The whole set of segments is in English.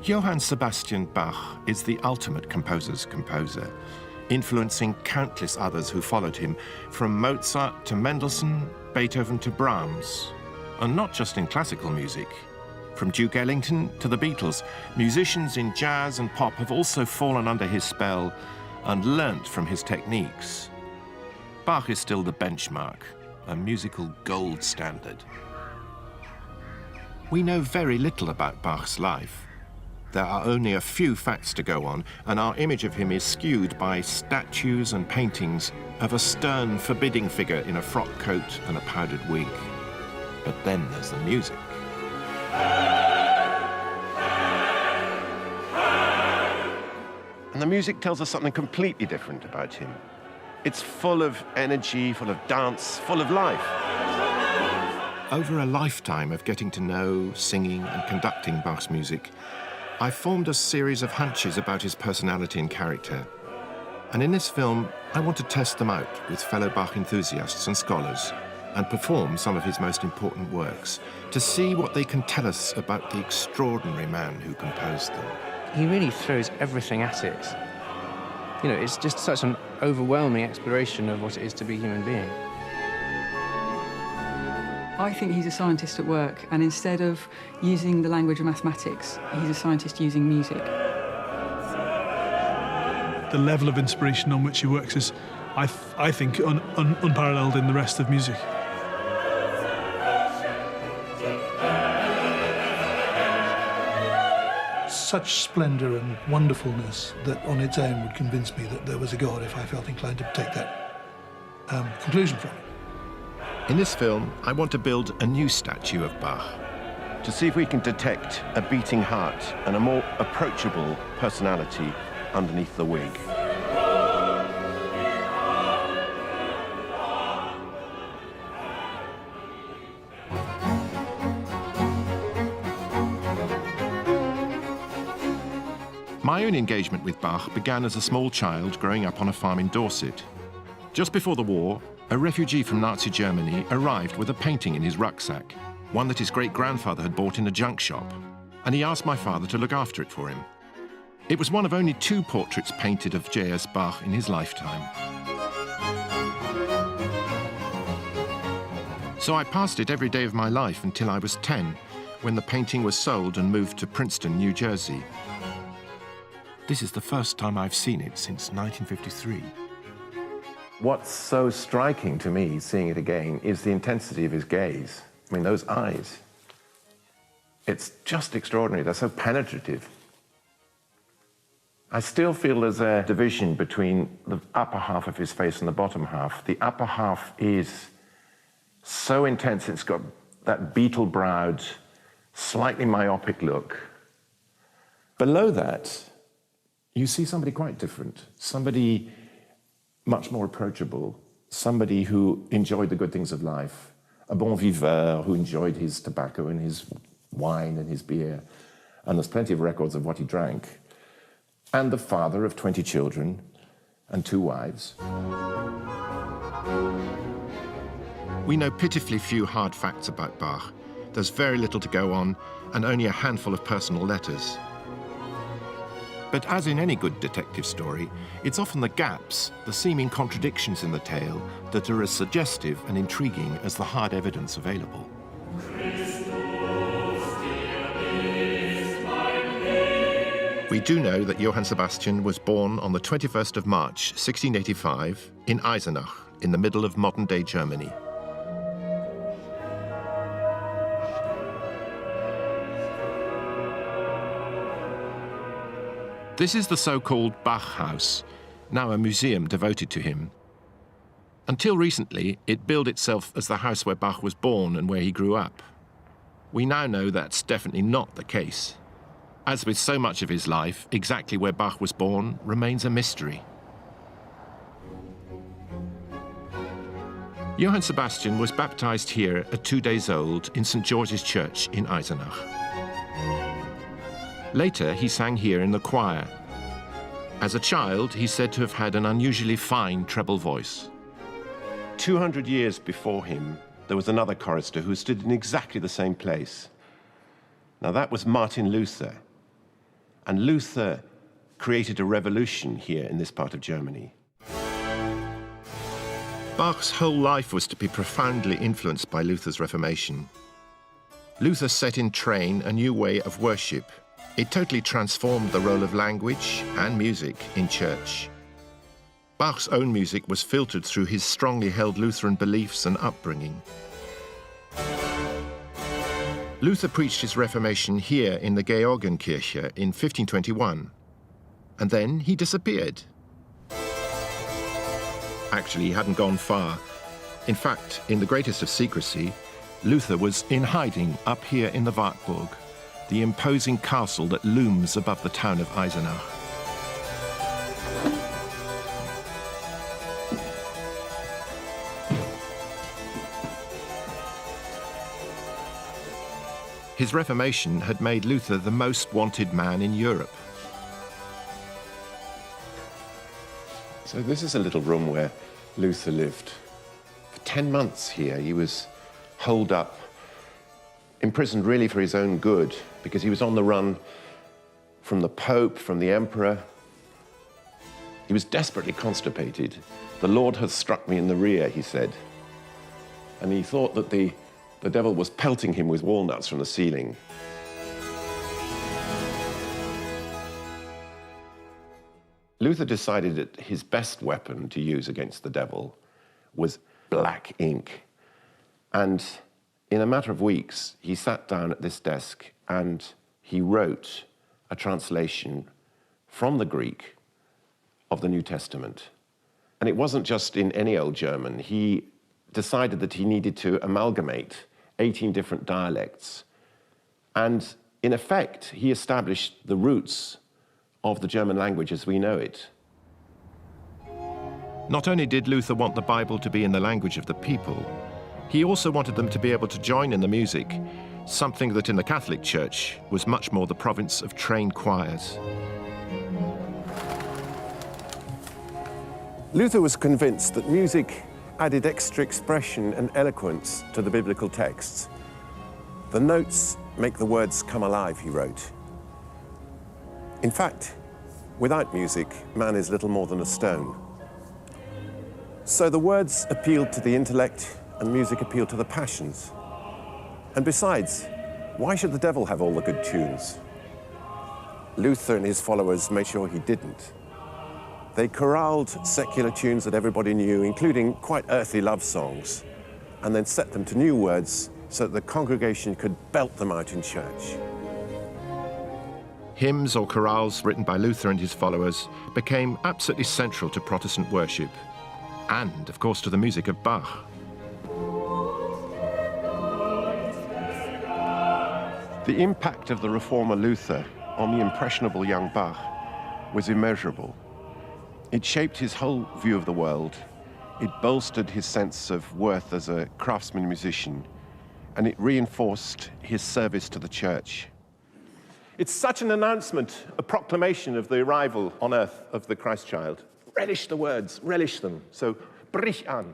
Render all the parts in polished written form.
Johann Sebastian Bach is the ultimate composer's composer, influencing countless others who followed him, from Mozart to Mendelssohn, Beethoven to Brahms. And not just in classical music. From Duke Ellington to the Beatles, musicians in jazz and pop have also fallen under his spell and learnt from his techniques. Bach is still the benchmark, a musical gold standard. We know very little about Bach's life. There are only a few facts to go on, and our image of him is skewed by statues and paintings of a stern, forbidding figure in a frock coat and a powdered wig. But then there's the music. And the music tells us something completely different about him. It's full of energy, full of dance, full of life. Over a lifetime of getting to know, singing and conducting Bach's music, I formed a series of hunches about his personality and character. And in this film, I want to test them out with fellow Bach enthusiasts and scholars and perform some of his most important works to see what they can tell us about the extraordinary man who composed them. He really throws everything at it. You know, it's just such an overwhelming exploration of what it is to be a human being. I think he's a scientist at work, and instead of using the language of mathematics, he's a scientist using music. The level of inspiration on which he works is, I think, unparalleled in the rest of music. Such splendour and wonderfulness that on its own would convince me that there was a God if I felt inclined to take that conclusion from it. In this film, I want to build a new statue of Bach, to see if we can detect a beating heart and a more approachable personality underneath the wig. My own engagement with Bach began as a small child growing up on a farm in Dorset. Just before the war, a refugee from Nazi Germany arrived with a painting in his rucksack, one that his great-grandfather had bought in a junk shop, and he asked my father to look after it for him. It was one of only 2 portraits painted of J.S. Bach in his lifetime. So I passed it every day of my life until I was 10, when the painting was sold and moved to Princeton, New Jersey. This is the first time I've seen it since 1953. What's so striking to me, seeing it again, is the intensity of his gaze. I mean, those eyes. It's just extraordinary. They're so penetrative. I still feel there's a division between the upper half of his face and the bottom half. The upper half is so intense, it's got that beetle-browed, slightly myopic look. Below that, you see somebody quite different, somebody much more approachable, somebody who enjoyed the good things of life, a bon viveur who enjoyed his tobacco and his wine and his beer, and there's plenty of records of what he drank, and the father of 20 children and 2 wives. We know pitifully few hard facts about Bach. There's very little to go on, and only a handful of personal letters. But as in any good detective story, it's often the gaps, the seeming contradictions in the tale, that are as suggestive and intriguing as the hard evidence available. We do know that Johann Sebastian was born on the 21st of March, 1685, in Eisenach, in the middle of modern-day Germany. This is the so-called Bach House, now a museum devoted to him. Until recently, it billed itself as the house where Bach was born and where he grew up. We now know that's definitely not the case. As with so much of his life, exactly where Bach was born remains a mystery. Johann Sebastian was baptized here at 2 days old in St. George's Church in Eisenach. Later, he sang here in the choir. As a child, he's said to have had an unusually fine treble voice. 200 years before him, there was another chorister who stood in exactly the same place. Now, that was Martin Luther. And Luther created a revolution here in this part of Germany. Bach's whole life was to be profoundly influenced by Luther's Reformation. Luther set in train a new way of worship. It totally transformed the role of language and music in church. Bach's own music was filtered through his strongly held Lutheran beliefs and upbringing. Luther preached his Reformation here in the Georgenkirche in 1521, and then he disappeared. Actually, he hadn't gone far. In fact, in the greatest of secrecy, Luther was in hiding up here in the Wartburg, the imposing castle that looms above the town of Eisenach. His Reformation had made Luther the most wanted man in Europe. So this is a little room where Luther lived. For 10 months here, he was holed up, imprisoned really for his own good, because he was on the run from the Pope, from the Emperor. He was desperately constipated. The Lord has struck me in the rear, he said. And he thought that the devil was pelting him with walnuts from the ceiling. Luther decided that his best weapon to use against the devil was black ink. And in a matter of weeks, he sat down at this desk and he wrote a translation from the Greek of the New Testament. And it wasn't just in any old German. He decided that he needed to amalgamate 18 different dialects. And in effect, he established the roots of the German language as we know it. Not only did Luther want the Bible to be in the language of the people, he also wanted them to be able to join in the music, something that in the Catholic Church was much more the province of trained choirs. Luther was convinced that music added extra expression and eloquence to the biblical texts. The notes make the words come alive, he wrote. In fact, without music, man is little more than a stone. So the words appealed to the intellect and music appealed to the passions. And besides, why should the devil have all the good tunes? Luther and his followers made sure he didn't. They choraled secular tunes that everybody knew, including quite earthly love songs, and then set them to new words so that the congregation could belt them out in church. Hymns or chorales written by Luther and his followers became absolutely central to Protestant worship, and, of course, to the music of Bach. The impact of the reformer Luther on the impressionable young Bach was immeasurable. It shaped his whole view of the world. It bolstered his sense of worth as a craftsman musician, and it reinforced his service to the church. It's such an announcement, a proclamation of the arrival on earth of the Christ child. Relish the words, relish them. So, brich an.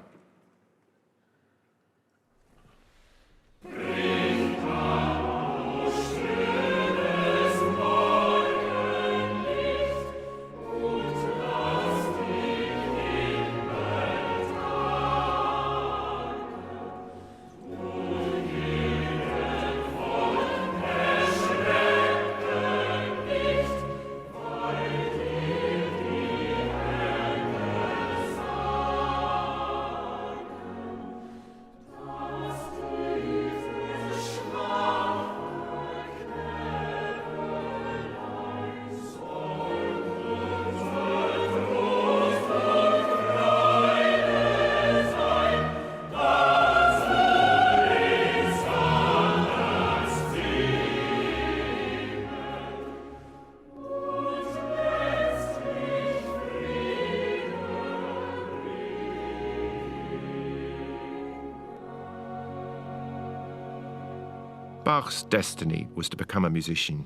Bach's destiny was to become a musician.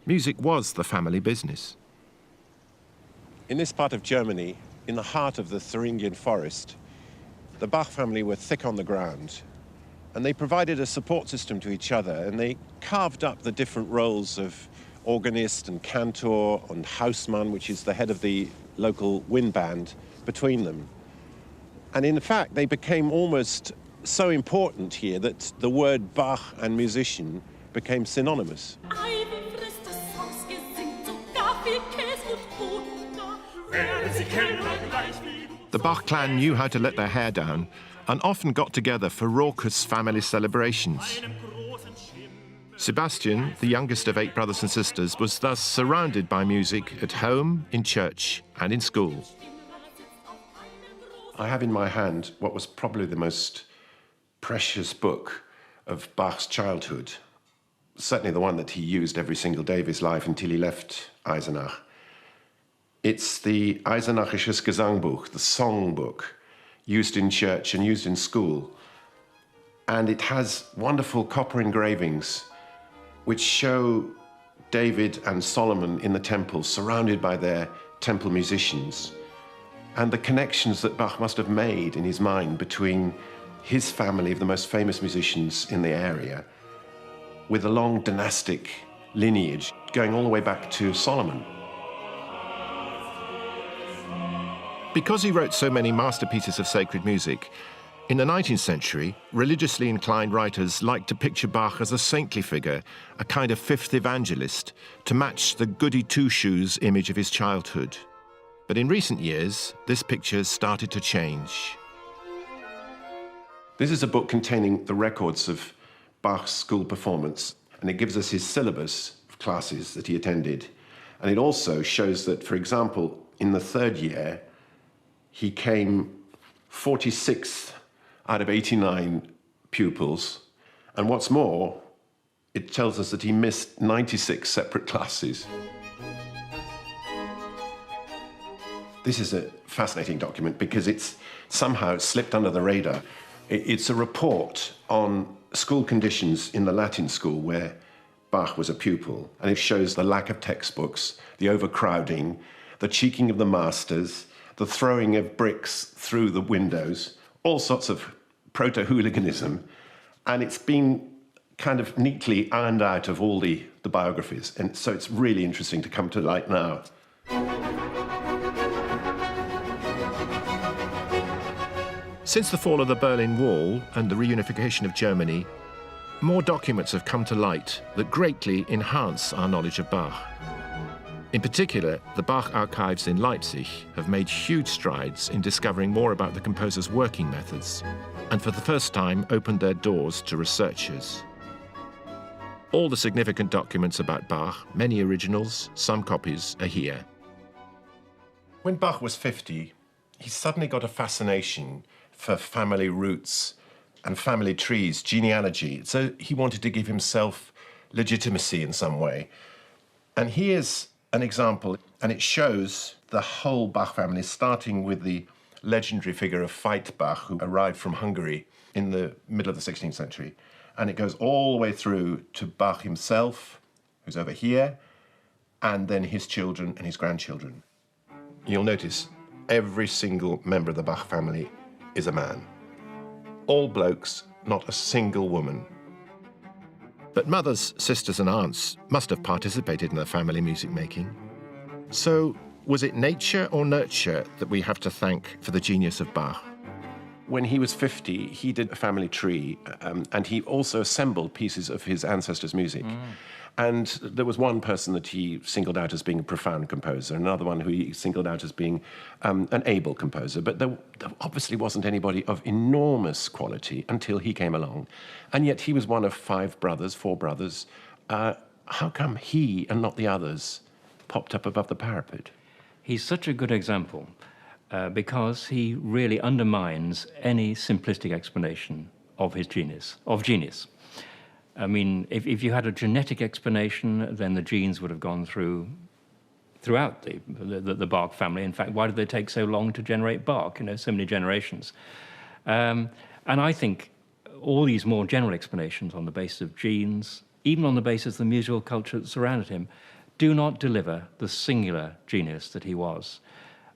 Music was the family business. In this part of Germany, in the heart of the Thuringian forest, the Bach family were thick on the ground, and they provided a support system to each other, and they carved up the different roles of organist and cantor and Hausmann, which is the head of the local wind band, between them. And in fact, they became almost so important here that the word Bach and musician became synonymous. The Bach clan knew how to let their hair down and often got together for raucous family celebrations. Sebastian, the youngest of 8 brothers and sisters, was thus surrounded by music at home, in church, and in school. I have in my hand what was probably the most precious book of Bach's childhood, certainly the one that he used every single day of his life until he left Eisenach. It's the Eisenachisches Gesangbuch, the songbook, used in church and used in school. And it has wonderful copper engravings which show David and Solomon in the temple, surrounded by their temple musicians, and the connections that Bach must have made in his mind between his family of the most famous musicians in the area with a long dynastic lineage going all the way back to Solomon. Because he wrote so many masterpieces of sacred music, in the 19th century, religiously inclined writers liked to picture Bach as a saintly figure, a kind of fifth evangelist, to match the goody two-shoes image of his childhood. But in recent years, this picture started to change. This is a book containing the records of Bach's school performance, and it gives us his syllabus of classes that he attended. And it also shows that, for example, in the 3rd year, he came 46th out of 89 pupils. And what's more, it tells us that he missed 96 separate classes. This is a fascinating document because it's somehow slipped under the radar. It's a report on school conditions in the Latin school where Bach was a pupil. And it shows the lack of textbooks, the overcrowding, the cheeking of the masters, the throwing of bricks through the windows, all sorts of proto-hooliganism. And it's been kind of neatly ironed out of all the biographies. And so it's really interesting to come to light now. Since the fall of the Berlin Wall and the reunification of Germany, more documents have come to light that greatly enhance our knowledge of Bach. In particular, the Bach archives in Leipzig have made huge strides in discovering more about the composer's working methods, and for the first time opened their doors to researchers. All the significant documents about Bach, many originals, some copies, are here. When Bach was 50, he suddenly got a fascination for family roots and family trees, genealogy. So he wanted to give himself legitimacy in some way. And here's an example, and it shows the whole Bach family, starting with the legendary figure of Veit Bach, who arrived from Hungary in the middle of the 16th century. And it goes all the way through to Bach himself, who's over here, and then his children and his grandchildren. You'll notice every single member of the Bach family is a man. All blokes, not a single woman. But mothers, sisters and aunts must have participated in the family music making. So was it nature or nurture that we have to thank for the genius of Bach? When he was 50, he did a family tree, and he also assembled pieces of his ancestors' music. And there was one person that he singled out as being a profound composer, another one who he singled out as being an able composer. But there obviously wasn't anybody of enormous quality until he came along. And yet he was one of 4 brothers. How come he and not the others popped up above the parapet? He's such a good example because he really undermines any simplistic explanation of his genius. I mean, if you had a genetic explanation, then the genes would have gone throughout the Bach family. In fact, why did they take so long to generate Bach? So many generations. And I think all these more general explanations on the basis of genes, even on the basis of the musical culture that surrounded him, do not deliver the singular genius that he was.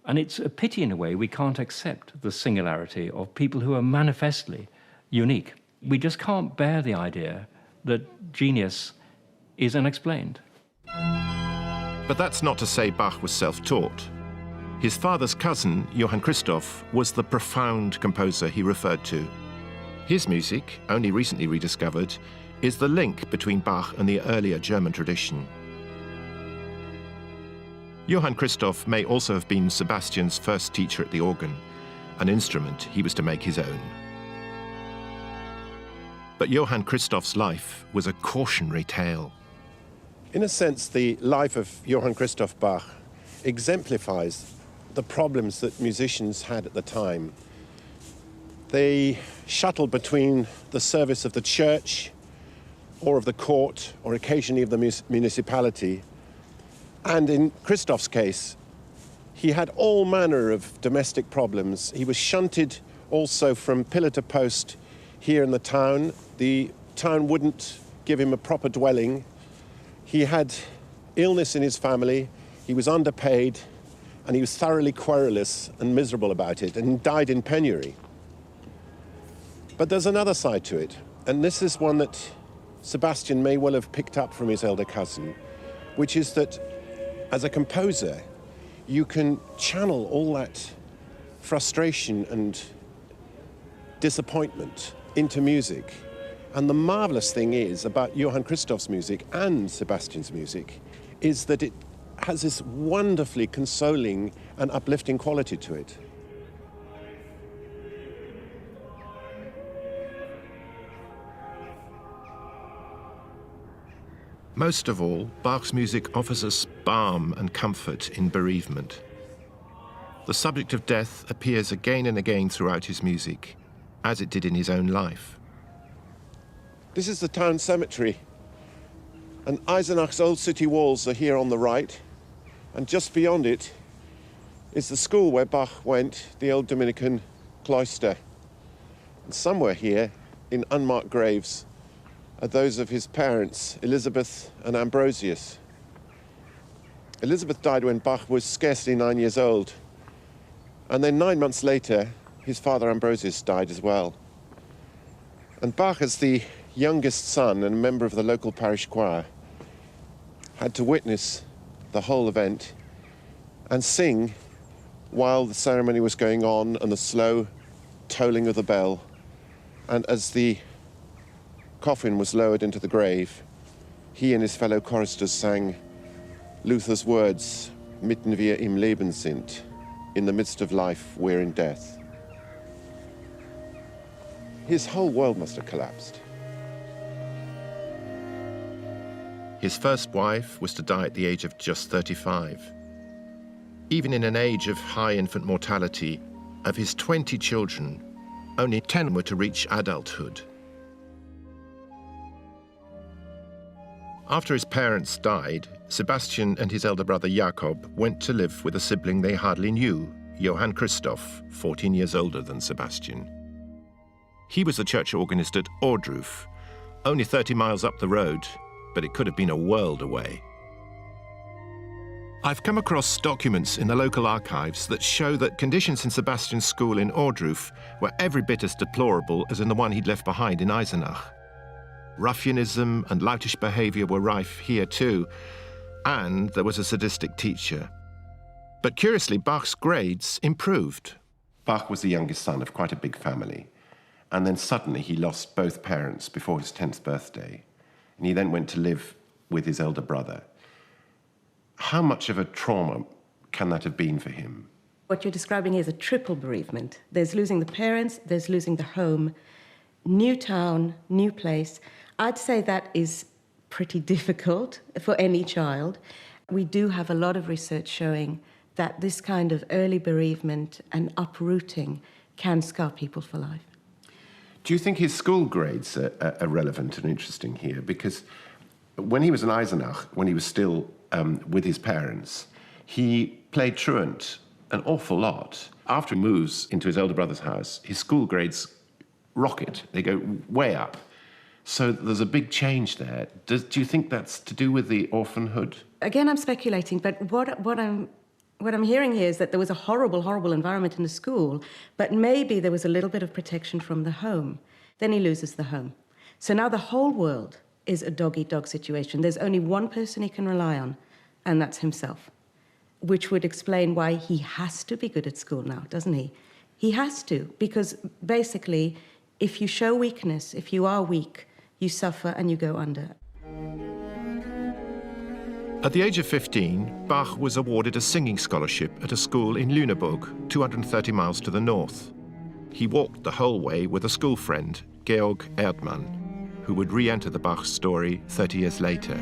And it's a pity, in a way, we can't accept the singularity of people who are manifestly unique. We just can't bear the idea that genius is unexplained. But that's not to say Bach was self-taught. His father's cousin, Johann Christoph, was the profound composer he referred to. His music, only recently rediscovered, is the link between Bach and the earlier German tradition. Johann Christoph may also have been Sebastian's first teacher at the organ, an instrument he was to make his own. But Johann Christoph's life was a cautionary tale. In a sense, the life of Johann Christoph Bach exemplifies the problems that musicians had at the time. They shuttled between the service of the church or of the court or occasionally of the municipality. And in Christoph's case, he had all manner of domestic problems. He was shunted also from pillar to post here in the town. The town wouldn't give him a proper dwelling. He had illness in his family. He was underpaid, and he was thoroughly querulous and miserable about it, and died in penury. But there's another side to it, and this is one that Sebastian may well have picked up from his elder cousin, which is that as a composer, you can channel all that frustration and disappointment into music. And the marvelous thing is about Johann Christoph's music and Sebastian's music is that it has this wonderfully consoling and uplifting quality to it. Most of all, Bach's music offers us balm and comfort in bereavement. The subject of death appears again and again throughout his music, as it did in his own life. This is the town cemetery, and Eisenach's old city walls are here on the right, and just beyond it is the school where Bach went, the old Dominican cloister. And somewhere here, in unmarked graves, are those of his parents, Elizabeth and Ambrosius. Elizabeth died when Bach was scarcely 9 years old, and then 9 months later, his father Ambrosius died as well. And Bach, as the youngest son and a member of the local parish choir, had to witness the whole event and sing while the ceremony was going on and the slow tolling of the bell. And as the coffin was lowered into the grave, he and his fellow choristers sang Luther's words, "Mitten wir im Leben sind," in the midst of life, we're in death. His whole world must have collapsed. His first wife was to die at the age of just 35. Even in an age of high infant mortality, of his 20 children, only 10 were to reach adulthood. After his parents died, Sebastian and his elder brother Jakob went to live with a sibling they hardly knew, Johann Christoph, 14 years older than Sebastian. He was the church organist at Ohrdruf, only 30 miles up the road, but it could have been a world away. I've come across documents in the local archives that show that conditions in Sebastian's school in Ohrdruf were every bit as deplorable as in the one he'd left behind in Eisenach. Ruffianism and loutish behavior were rife here too, and there was a sadistic teacher. But curiously, Bach's grades improved. Bach was the youngest son of quite a big family, and then suddenly he lost both parents before his 10th birthday, and he then went to live with his elder brother. How much of a trauma can that have been for him? What you're describing is a triple bereavement. There's losing the parents, there's losing the home, new town, new place. I'd say that is pretty difficult for any child. We do have a lot of research showing that this kind of early bereavement and uprooting can scar people for life. Do you think his school grades are relevant and interesting here? Because when he was in Eisenach, when he was still with his parents, he played truant an awful lot. After he moves into his elder brother's house, his school grades rocket. They go way up. So there's a big change there. Do you think that's to do with the orphanhood? Again, I'm speculating, but what I'm hearing here is that there was a horrible, horrible environment in the school, but maybe there was a little bit of protection from the home. Then he loses the home. So now the whole world is a dog-eat-dog situation. There's only one person he can rely on, and that's himself, which would explain why he has to be good at school now, doesn't he? He has to, because basically, if you show weakness, if you are weak, you suffer and you go under. At the age of 15, Bach was awarded a singing scholarship at a school in Lüneburg, 230 miles to the north. He walked the whole way with a school friend, Georg Erdmann, who would re-enter the Bach story 30 years later.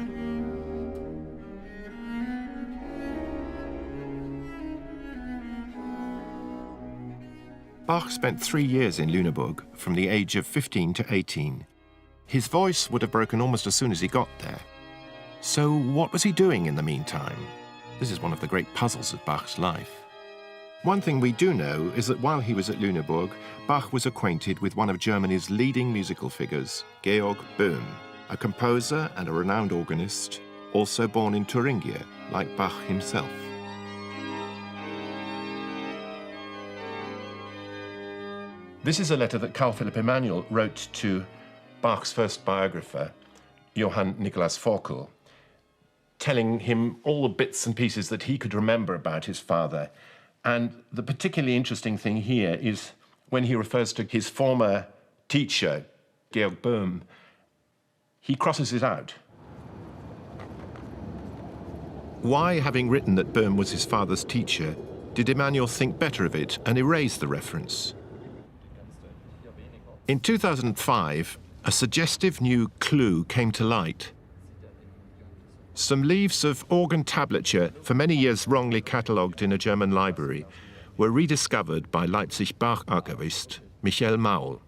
Bach spent 3 years in Lüneburg from the age of 15 to 18. His voice would have broken almost as soon as he got there. So what was he doing in the meantime? This is one of the great puzzles of Bach's life. One thing we do know is that while he was at Lüneburg, Bach was acquainted with one of Germany's leading musical figures, Georg Böhm, a composer and a renowned organist, also born in Thuringia, like Bach himself. This is a letter that Carl Philipp Emanuel wrote to Bach's first biographer, Johann Nikolaus Forkel, telling him all the bits and pieces that he could remember about his father. And the particularly interesting thing here is when he refers to his former teacher, Georg Böhm, he crosses it out. Why, having written that Böhm was his father's teacher, did Emanuel think better of it and erase the reference? In 2005, a suggestive new clue came to light. Some leaves of organ tablature, for many years wrongly catalogued in a German library, were rediscovered by Leipzig Bach archivist Michael Maul.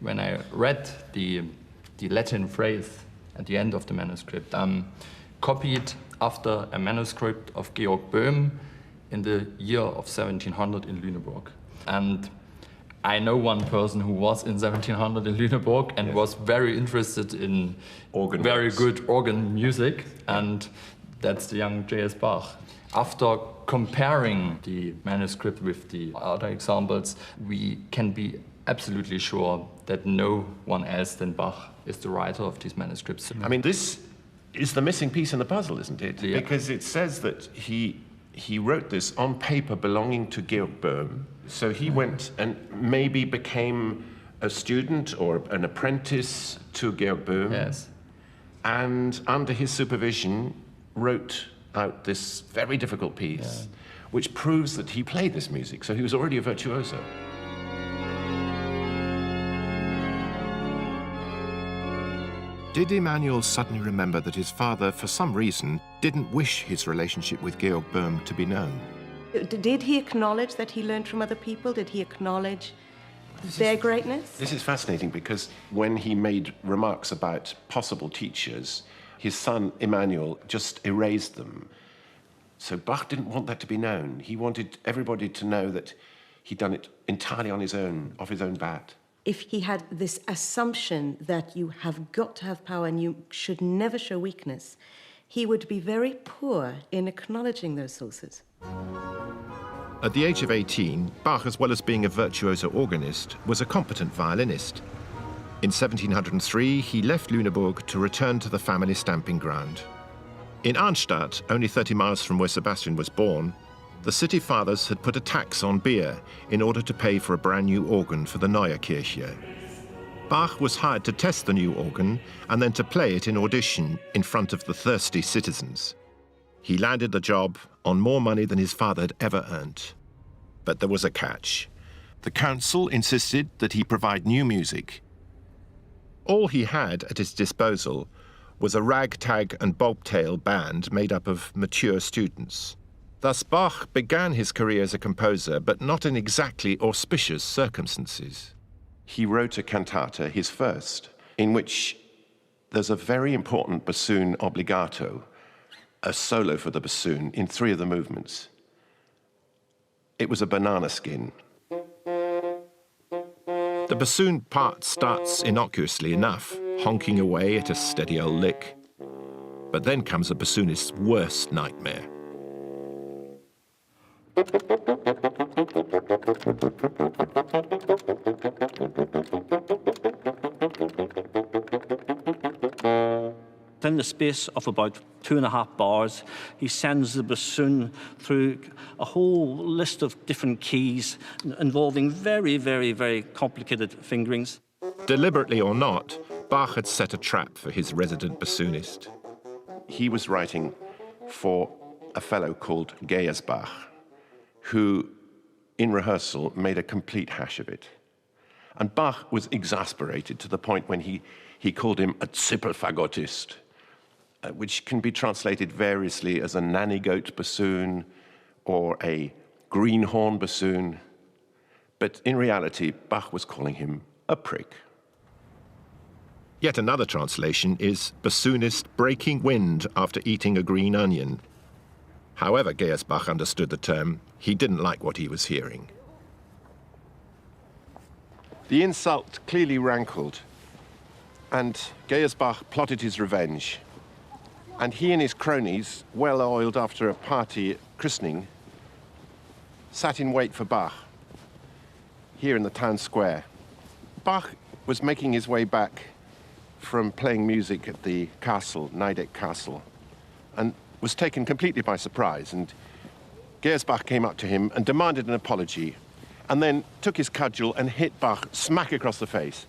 When I read the Latin phrase at the end of the manuscript, copied after a manuscript of Georg Böhm in the year of 1700 in Lüneburg. And I know one person who was in 1700 in Lüneburg and was very interested in very good organ music, and that's the young J.S. Bach. After comparing the manuscript with the other examples, we can be absolutely sure that no one else than Bach is the writer of these manuscripts. I mean, this is the missing piece in the puzzle, isn't it? Yeah. Because it says that he wrote this on paper belonging to Georg Böhm. So he went and maybe became a student or an apprentice to Georg Böhm. Yes. And under his supervision wrote out this very difficult piece, which proves that he played this music. So he was already a virtuoso. Did Emanuel suddenly remember that his father, for some reason, didn't wish his relationship with Georg Böhm to be known? Did he acknowledge that he learned from other people? Did he acknowledge their greatness? This is fascinating because when he made remarks about possible teachers, his son Emanuel just erased them. So Bach didn't want that to be known. He wanted everybody to know that he'd done it entirely on his own, off his own bat. If he had this assumption that you have got to have power and you should never show weakness, he would be very poor in acknowledging those sources. At the age of 18, Bach, as well as being a virtuoso organist, was a competent violinist. In 1703, he left Lüneburg to return to the family stamping ground. In Arnstadt, only 30 miles from where Sebastian was born, the city fathers had put a tax on beer in order to pay for a brand new organ for the Neue Kirche. Bach was hired to test the new organ and then to play it in audition in front of the thirsty citizens. He landed the job on more money than his father had ever earned. But there was a catch. The council insisted that he provide new music. All he had at his disposal was a ragtag and bobtail band made up of mature students. Thus Bach began his career as a composer, but not in exactly auspicious circumstances. He wrote a cantata, his first, in which there's a very important bassoon obbligato, a solo for the bassoon in 3 of the movements. It was a banana skin. The bassoon part starts innocuously enough, honking away at a steady old lick. But then comes a bassoonist's worst nightmare. Within the space of about 2.5 bars, he sends the bassoon through a whole list of different keys involving very, very, very complicated fingerings. Deliberately or not, Bach had set a trap for his resident bassoonist. He was writing for a fellow called Geyersbach, who, in rehearsal, made a complete hash of it. And Bach was exasperated to the point when he called him a Zippelfagottist, which can be translated variously as a nanny goat bassoon or a greenhorn bassoon. But in reality, Bach was calling him a prick. Yet another translation is bassoonist breaking wind after eating a green onion. However Geyersbach understood the term, he didn't like what he was hearing. The insult clearly rankled, and Geyersbach plotted his revenge. And he and his cronies, well-oiled after a party christening, sat in wait for Bach, here in the town square. Bach was making his way back from playing music at the castle, Nidec Castle, and was taken completely by surprise. And Geyersbach came up to him and demanded an apology, and then took his cudgel and hit Bach smack across the face.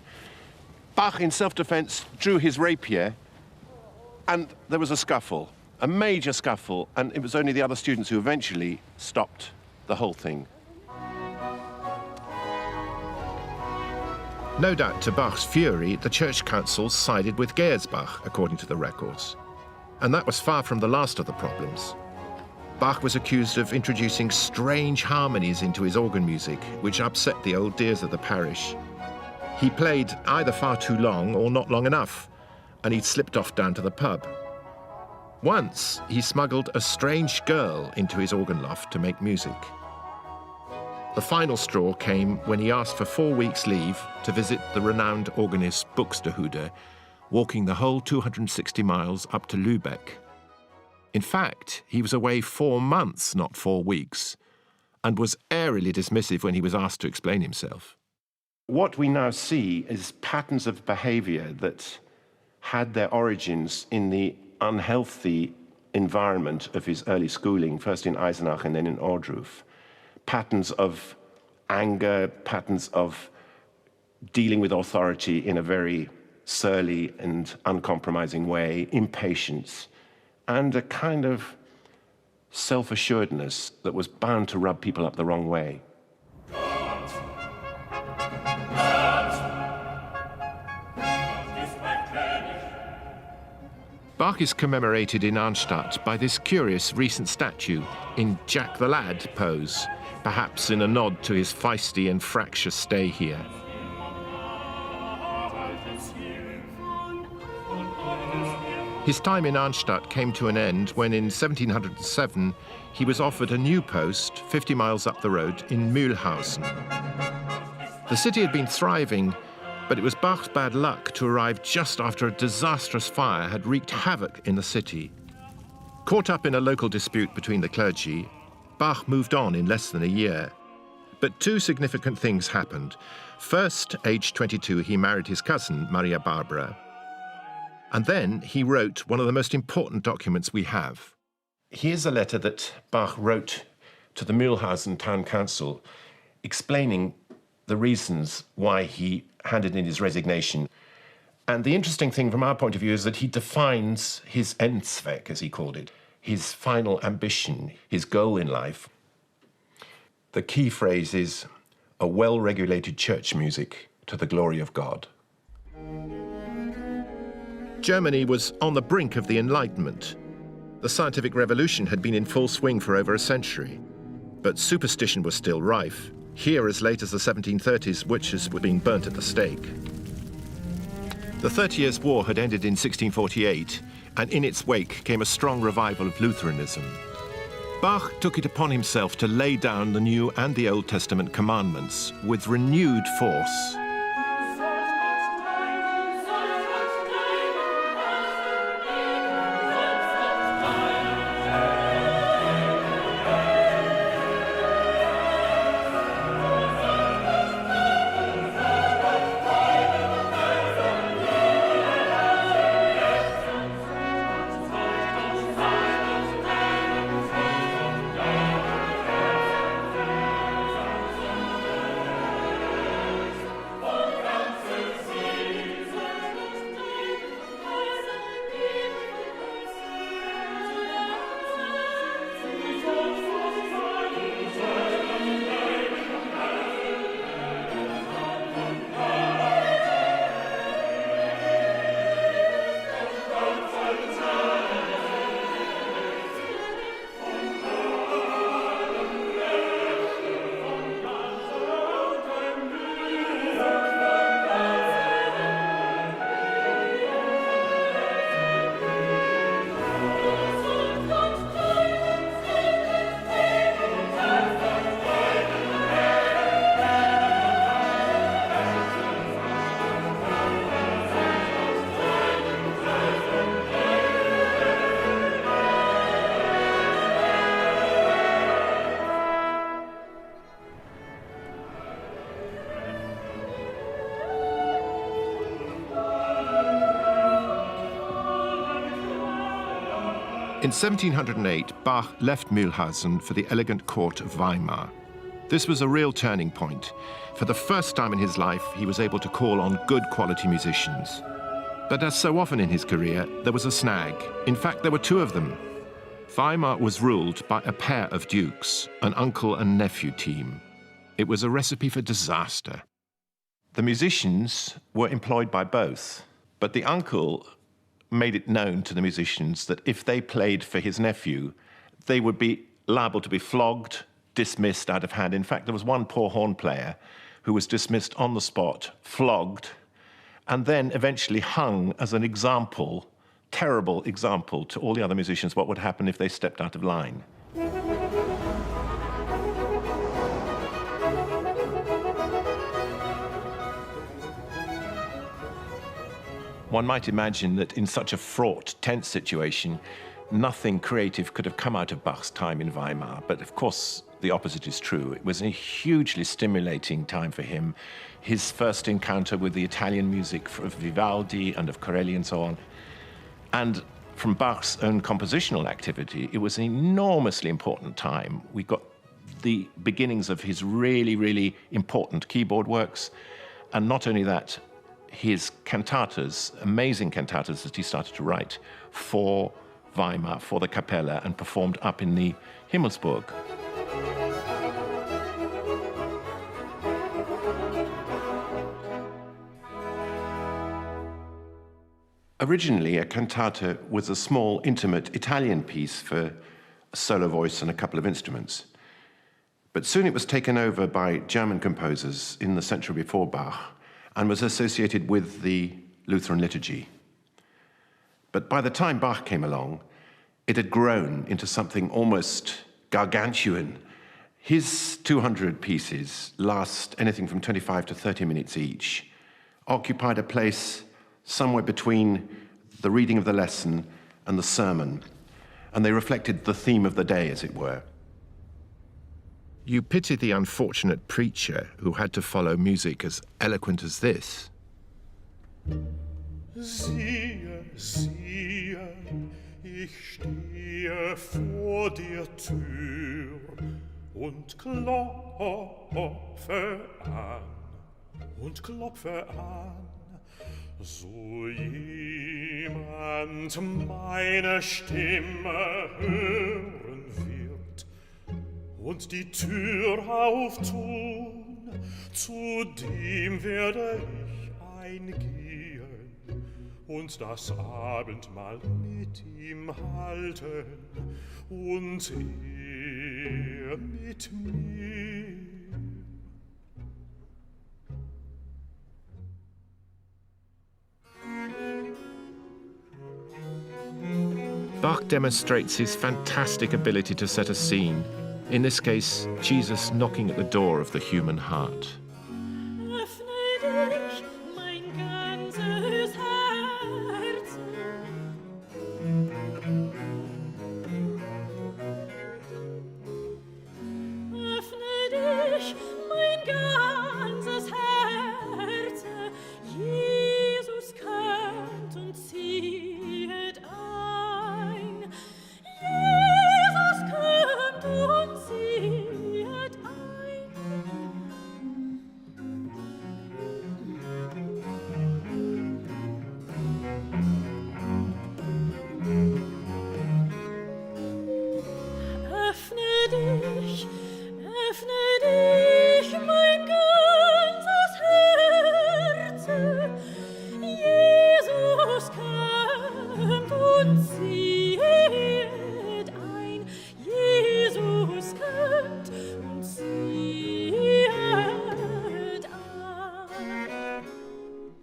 Bach, in self-defense, drew his rapier, and there was a scuffle, a major scuffle, and it was only the other students who eventually stopped the whole thing. No doubt to Bach's fury, the church council sided with Geyersbach, according to the records. And that was far from the last of the problems. Bach was accused of introducing strange harmonies into his organ music, which upset the old dears of the parish. He played either far too long or not long enough, and he'd slipped off down to the pub. Once, he smuggled a strange girl into his organ loft to make music. The final straw came when he asked for 4 weeks' leave to visit the renowned organist Buxtehude, walking the whole 260 miles up to Lübeck. In fact, he was away 4 months, not 4 weeks, and was airily dismissive when he was asked to explain himself. What we now see is patterns of behavior that had their origins in the unhealthy environment of his early schooling, first in Eisenach and then in Ohrdruf. Patterns of anger, patterns of dealing with authority in a very surly and uncompromising way, impatience, and a kind of self-assuredness that was bound to rub people up the wrong way. Bach is commemorated in Arnstadt by this curious recent statue in Jack the Lad pose, perhaps in a nod to his feisty and fractious stay here. His time in Arnstadt came to an end when in 1707 he was offered a new post 50 miles up the road in Mühlhausen. The city had been thriving, but it was Bach's bad luck to arrive just after a disastrous fire had wreaked havoc in the city. Caught up in a local dispute between the clergy, Bach moved on in less than a year. But 2 significant things happened. First, aged 22, he married his cousin, Maria Barbara. And then he wrote one of the most important documents we have. Here's a letter that Bach wrote to the Mühlhausen town council explaining the reasons why he handed in his resignation. And the interesting thing from our point of view is that he defines his Endzweck, as he called it, his final ambition, his goal in life. The key phrase is, a well-regulated church music to the glory of God. Germany was on the brink of the Enlightenment. The scientific revolution had been in full swing for over a century, but superstition was still rife. Here, as late as the 1730s, witches were being burnt at the stake. The 30 Years' War had ended in 1648, and in its wake came a strong revival of Lutheranism. Bach took it upon himself to lay down the New and the Old Testament commandments with renewed force. In 1708, Bach left Mühlhausen for the elegant court of Weimar. This was a real turning point. For the first time in his life, he was able to call on good quality musicians. But as so often in his career, there was a snag. In fact, there were two of them. Weimar was ruled by a pair of dukes, an uncle and nephew team. It was a recipe for disaster. The musicians were employed by both, but the uncle made it known to the musicians that if they played for his nephew, they would be liable to be flogged, dismissed out of hand. In fact, there was one poor horn player who was dismissed on the spot, flogged, and then eventually hung as an example, terrible example to all the other musicians what would happen if they stepped out of line. One might imagine that in such a fraught, tense situation, nothing creative could have come out of Bach's time in Weimar. But of course, the opposite is true. It was a hugely stimulating time for him. His first encounter with the Italian music of Vivaldi and of Corelli and so on. And from Bach's own compositional activity, it was an enormously important time. We got the beginnings of his really, really important keyboard works. And not only that, his cantatas, amazing cantatas that he started to write for Weimar, for the Kapelle, and performed up in the Himmelsburg. Originally, a cantata was a small, intimate Italian piece for a solo voice and a couple of instruments. But soon it was taken over by German composers in the century before Bach and was associated with the Lutheran liturgy. But by the time Bach came along, it had grown into something almost gargantuan. His 200 pieces last anything from 25 to 30 minutes each, occupied a place somewhere between the reading of the lesson and the sermon, and they reflected the theme of the day, as it were. You pity the unfortunate preacher who had to follow music as eloquent as this. Siehe, siehe, ich stehe vor der Tür und klopfe an, so jemand meine Stimme hören wird und die Tür auftun, zu dem werde ich eingehen und das Abendmahl mit ihm halten und er mit mir. Bach demonstrates his fantastic ability to set a scene. In this case, Jesus knocking at the door of the human heart.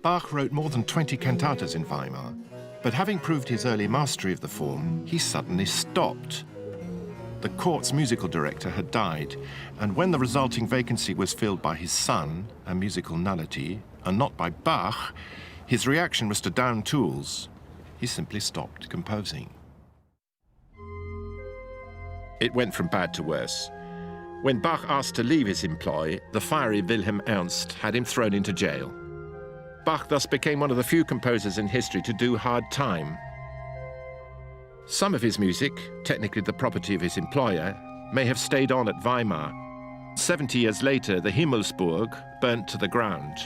Bach wrote more than 20 cantatas in Weimar, but having proved his early mastery of the form, he suddenly stopped. The court's musical director had died, and when the resulting vacancy was filled by his son, a musical nullity, and not by Bach, his reaction was to down tools. He simply stopped composing. It went from bad to worse. When Bach asked to leave his employ, the fiery Wilhelm Ernst had him thrown into jail. Bach thus became one of the few composers in history to do hard time. Some of his music, technically the property of his employer, may have stayed on at Weimar. 70 years later, the Himmelsburg burnt to the ground,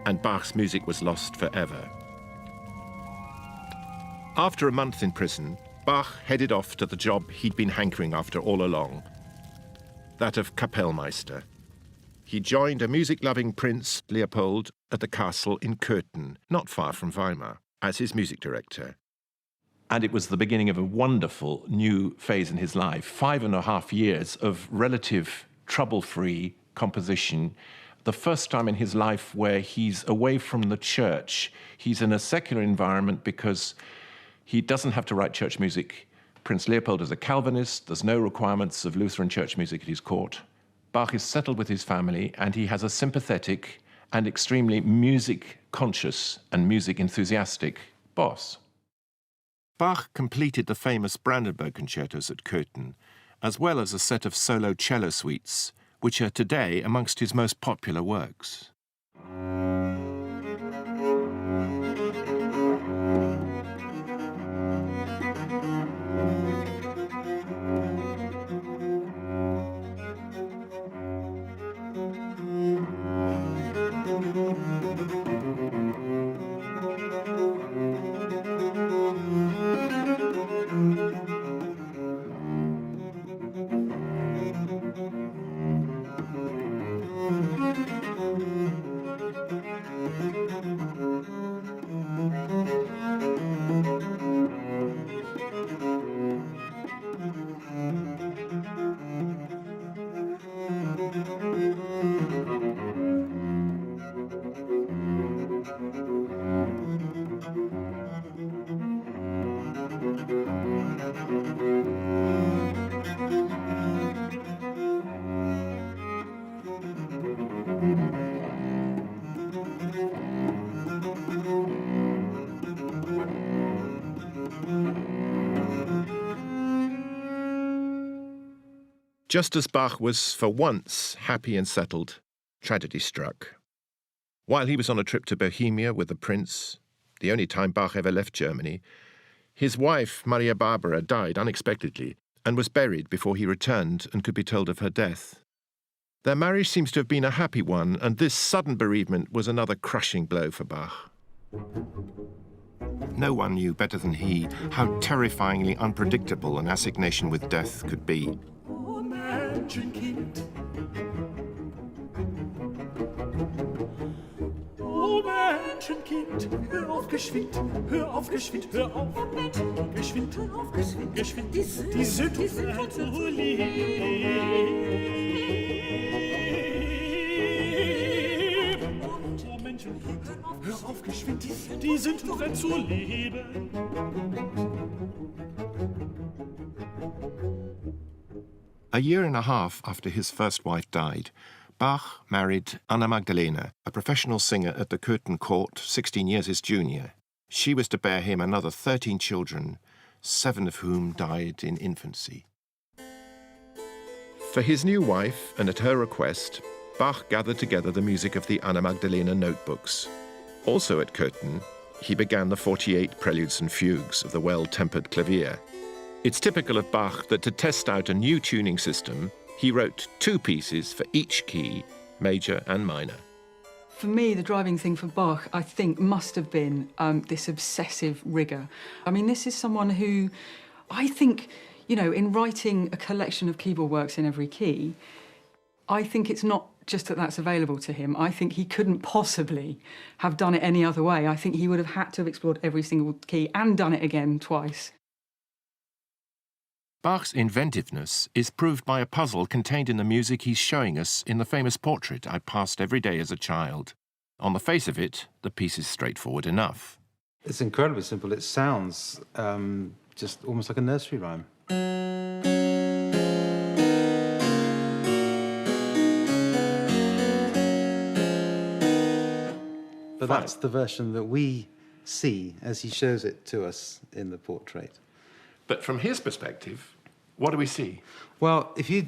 and Bach's music was lost forever. After a month in prison, Bach headed off to the job he'd been hankering after all along, that of Kapellmeister. He joined a music-loving Prince, Leopold, at the castle in Köthen, not far from Weimar, as his music director. And it was the beginning of a wonderful new phase in his life. 5.5 years of relative trouble-free composition. The first time in his life where he's away from the church. He's in a secular environment because he doesn't have to write church music. Prince Leopold is a Calvinist. There's no requirements of Lutheran church music at his court. Bach is settled with his family, and he has a sympathetic and extremely music-conscious and music-enthusiastic boss. Bach completed the famous Brandenburg concertos at Köthen, as well as a set of solo cello suites, which are today amongst his most popular works. Just as Bach was, for once, happy and settled, tragedy struck. While he was on a trip to Bohemia with the prince, the only time Bach ever left Germany, his wife, Maria Barbara, died unexpectedly and was buried before he returned and could be told of her death. Their marriage seems to have been a happy one, and this sudden bereavement was another crushing blow for Bach. No one knew better than he how terrifyingly unpredictable an assignation with death could be. Menschenkind. Oh Menschenkind, hör auf geschwind, hör auf geschwind, hör auf. Geschwind, hör auf geschwind, geschwind. Die sind uns zu lieb. Oh Menschenkind, hör auf geschwind, die sind uns zu lieben. A year and a half after his first wife died, Bach married Anna Magdalena, a professional singer at the Köthen court, 16 years his junior. She was to bear him another 13 children, 7 of whom died in infancy. For his new wife, and at her request, Bach gathered together the music of the Anna Magdalena notebooks. Also at Köthen, he began the 48 preludes and fugues of the Well-Tempered Clavier. It's typical of Bach that to test out a new tuning system, he wrote 2 pieces for each key, major and minor. For me, the driving thing for Bach, I think, must have been this obsessive rigour. I mean, this is someone who, I think, you know, in writing a collection of keyboard works in every key, I think it's not just that that's available to him. I think he couldn't possibly have done it any other way. I think he would have had to have explored every single key and done it again twice. Bach's inventiveness is proved by a puzzle contained in the music he's showing us in the famous portrait I passed every day as a child. On the face of it, the piece is straightforward enough. It's incredibly simple. It sounds just almost like a nursery rhyme. But that's the version that we see as he shows it to us in the portrait. But from his perspective, what do we see? Well, if you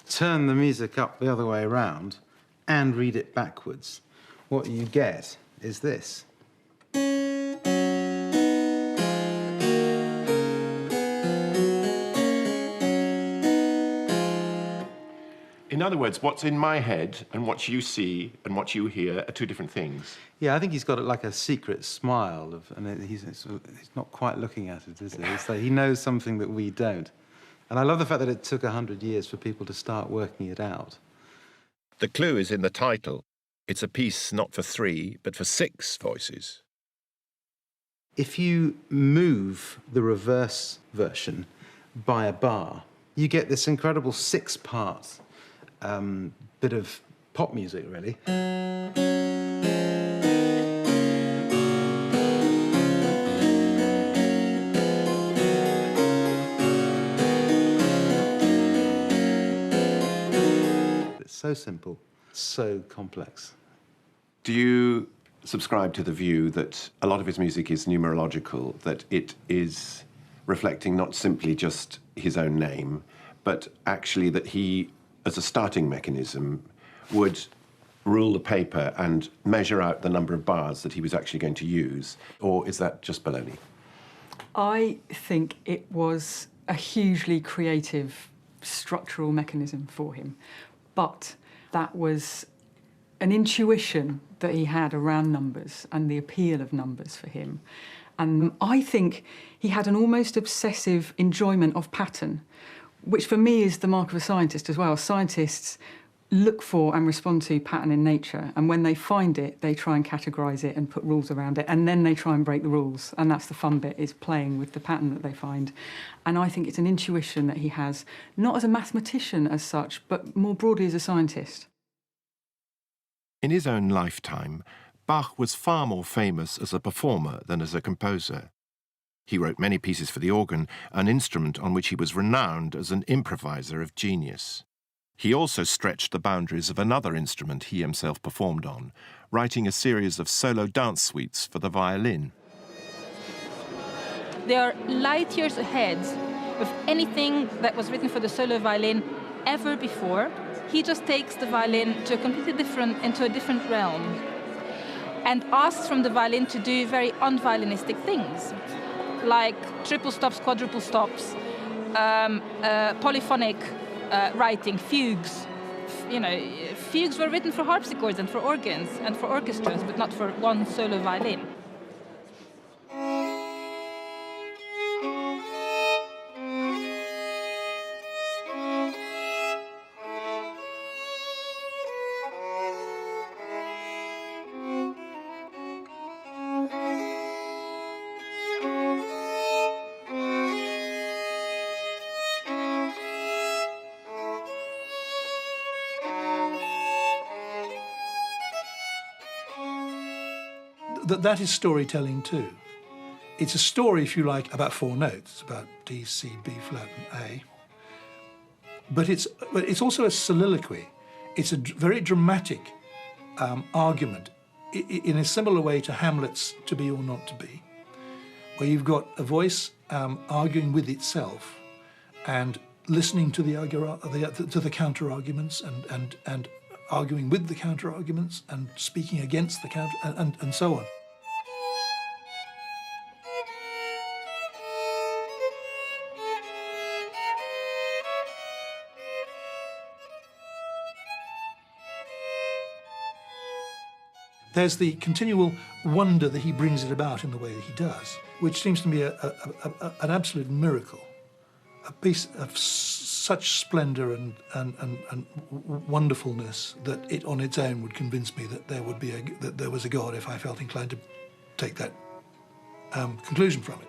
turn the music up the other way around and read it backwards, what you get is this. In other words, what's in my head and what you see and what you hear are two different things. Yeah, I think he's got like a secret smile, and he's not quite looking at it, is he? It's like he knows something that we don't. And I love the fact that it took 100 years for people to start working it out. The clue is in the title. It's a piece not for 3, but for 6 voices. If you move the reverse version by a bar, you get this incredible 6-part bit of pop music, really. It's so simple, so complex. Do you subscribe to the view that a lot of his music is numerological, that it is reflecting not simply just his own name, but actually that he, as a starting mechanism, would rule the paper and measure out the number of bars that he was actually going to use? Or is that just baloney? I think it was a hugely creative structural mechanism for him, but that was an intuition that he had around numbers and the appeal of numbers for him. And I think he had an almost obsessive enjoyment of pattern, which for me is the mark of a scientist as well. Scientists look for and respond to pattern in nature, and when they find it, they try and categorise it and put rules around it, and then they try and break the rules. And that's the fun bit, is playing with the pattern that they find. And I think it's an intuition that he has, not as a mathematician as such, but more broadly as a scientist. In his own lifetime, Bach was far more famous as a performer than as a composer. He wrote many pieces for the organ, an instrument on which he was renowned as an improviser of genius. He also stretched the boundaries of another instrument he himself performed on, writing a series of solo dance suites for the violin. They are light years ahead of anything that was written for the solo violin ever before. He just takes the violin to into a different realm, and asks from the violin to do very un-violinistic things, like triple stops, quadruple stops, polyphonic writing, fugues. Fugues were written for harpsichords and for organs and for orchestras, but not for one solo violin. That is storytelling too. It's a story, if you like, about 4 notes, about D, C, B flat and A. But it's also a soliloquy. It's a very dramatic argument in a similar way to Hamlet's To Be or Not to Be, where you've got a voice arguing with itself and listening to the counter-arguments and arguing with the counter-arguments and speaking against the counter, and so on. There's the continual wonder that he brings it about in the way that he does, which seems to me an absolute miracle, a piece of such splendour and wonderfulness that it on its own would convince me that there was a God if I felt inclined to take that conclusion from it.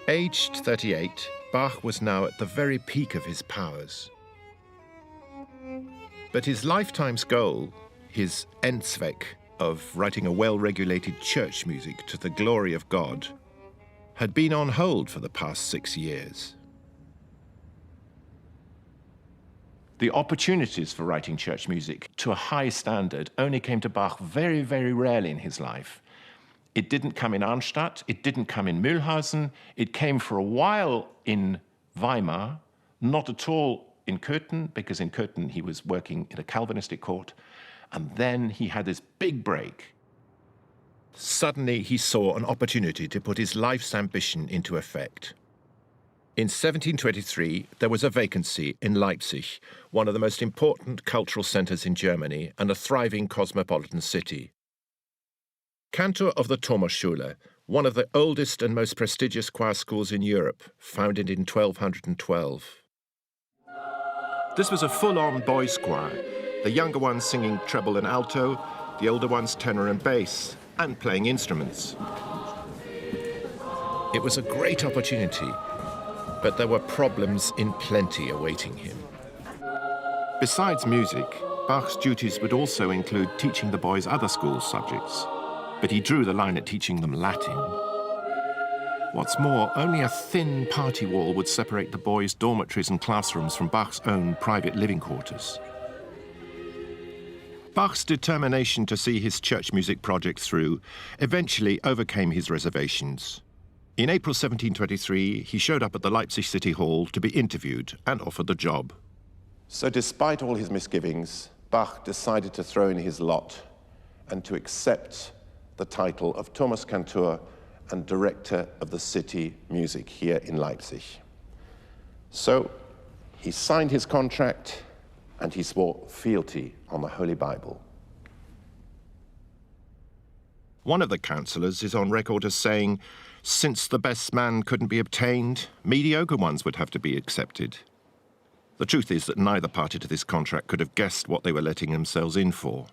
Aged 38, Bach was now at the very peak of his powers. But his lifetime's goal, his Endzweck of writing a well-regulated church music to the glory of God, had been on hold for the past 6 years. The opportunities for writing church music to a high standard only came to Bach very, very rarely in his life. It didn't come in Arnstadt, it didn't come in Mühlhausen, it came for a while in Weimar, not at all in Köthen, because in Köthen he was working in a Calvinistic court, and then he had this big break. Suddenly he saw an opportunity to put his life's ambition into effect. In 1723, there was a vacancy in Leipzig, one of the most important cultural centers in Germany and a thriving cosmopolitan city. Cantor of the Thomasschule, one of the oldest and most prestigious choir schools in Europe, founded in 1212. This was a full-on boys' choir, the younger ones singing treble and alto, the older ones tenor and bass, and playing instruments. It was a great opportunity, but there were problems in plenty awaiting him. Besides music, Bach's duties would also include teaching the boys other school subjects, but he drew the line at teaching them Latin. What's more, only a thin party wall would separate the boys' dormitories and classrooms from Bach's own private living quarters. Bach's determination to see his church music project through eventually overcame his reservations. In April 1723, he showed up at the Leipzig City Hall to be interviewed and offered the job. So despite all his misgivings, Bach decided to throw in his lot and to accept the title of Thomaskantor and director of the city music here in Leipzig. So he signed his contract and he swore fealty on the Holy Bible. One of the councillors is on record as saying, since the best man couldn't be obtained, mediocre ones would have to be accepted. The truth is that neither party to this contract could have guessed what they were letting themselves in for.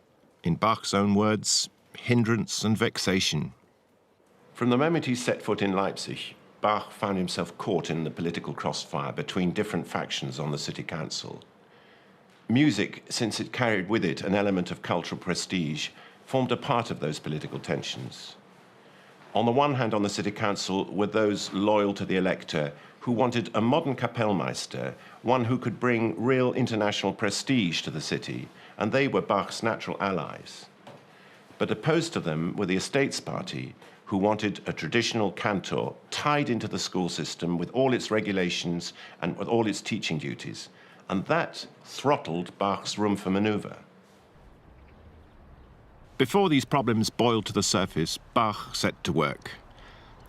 In Bach's own words, hindrance and vexation. From the moment he set foot in Leipzig, Bach found himself caught in the political crossfire between different factions on the city council. Music, since it carried with it an element of cultural prestige, formed a part of those political tensions. On the one hand, on the city council were those loyal to the elector who wanted a modern Kapellmeister, one who could bring real international prestige to the city, and they were Bach's natural allies. But opposed to them were the Estates Party, who wanted a traditional cantor tied into the school system with all its regulations and with all its teaching duties, and that throttled Bach's room for maneuver. Before these problems boiled to the surface, Bach set to work.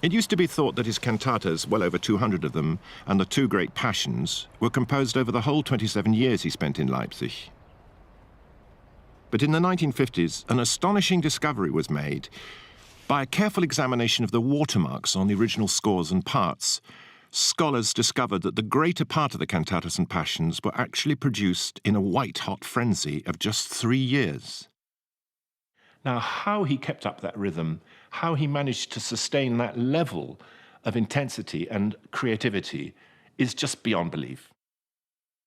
It used to be thought that his cantatas, well over 200 of them, and the two great passions, were composed over the whole 27 years he spent in Leipzig. But in the 1950s, an astonishing discovery was made. By a careful examination of the watermarks on the original scores and parts, scholars discovered that the greater part of the cantatas and passions were actually produced in a white-hot frenzy of just 3 years. Now, how he kept up that rhythm, how he managed to sustain that level of intensity and creativity is just beyond belief,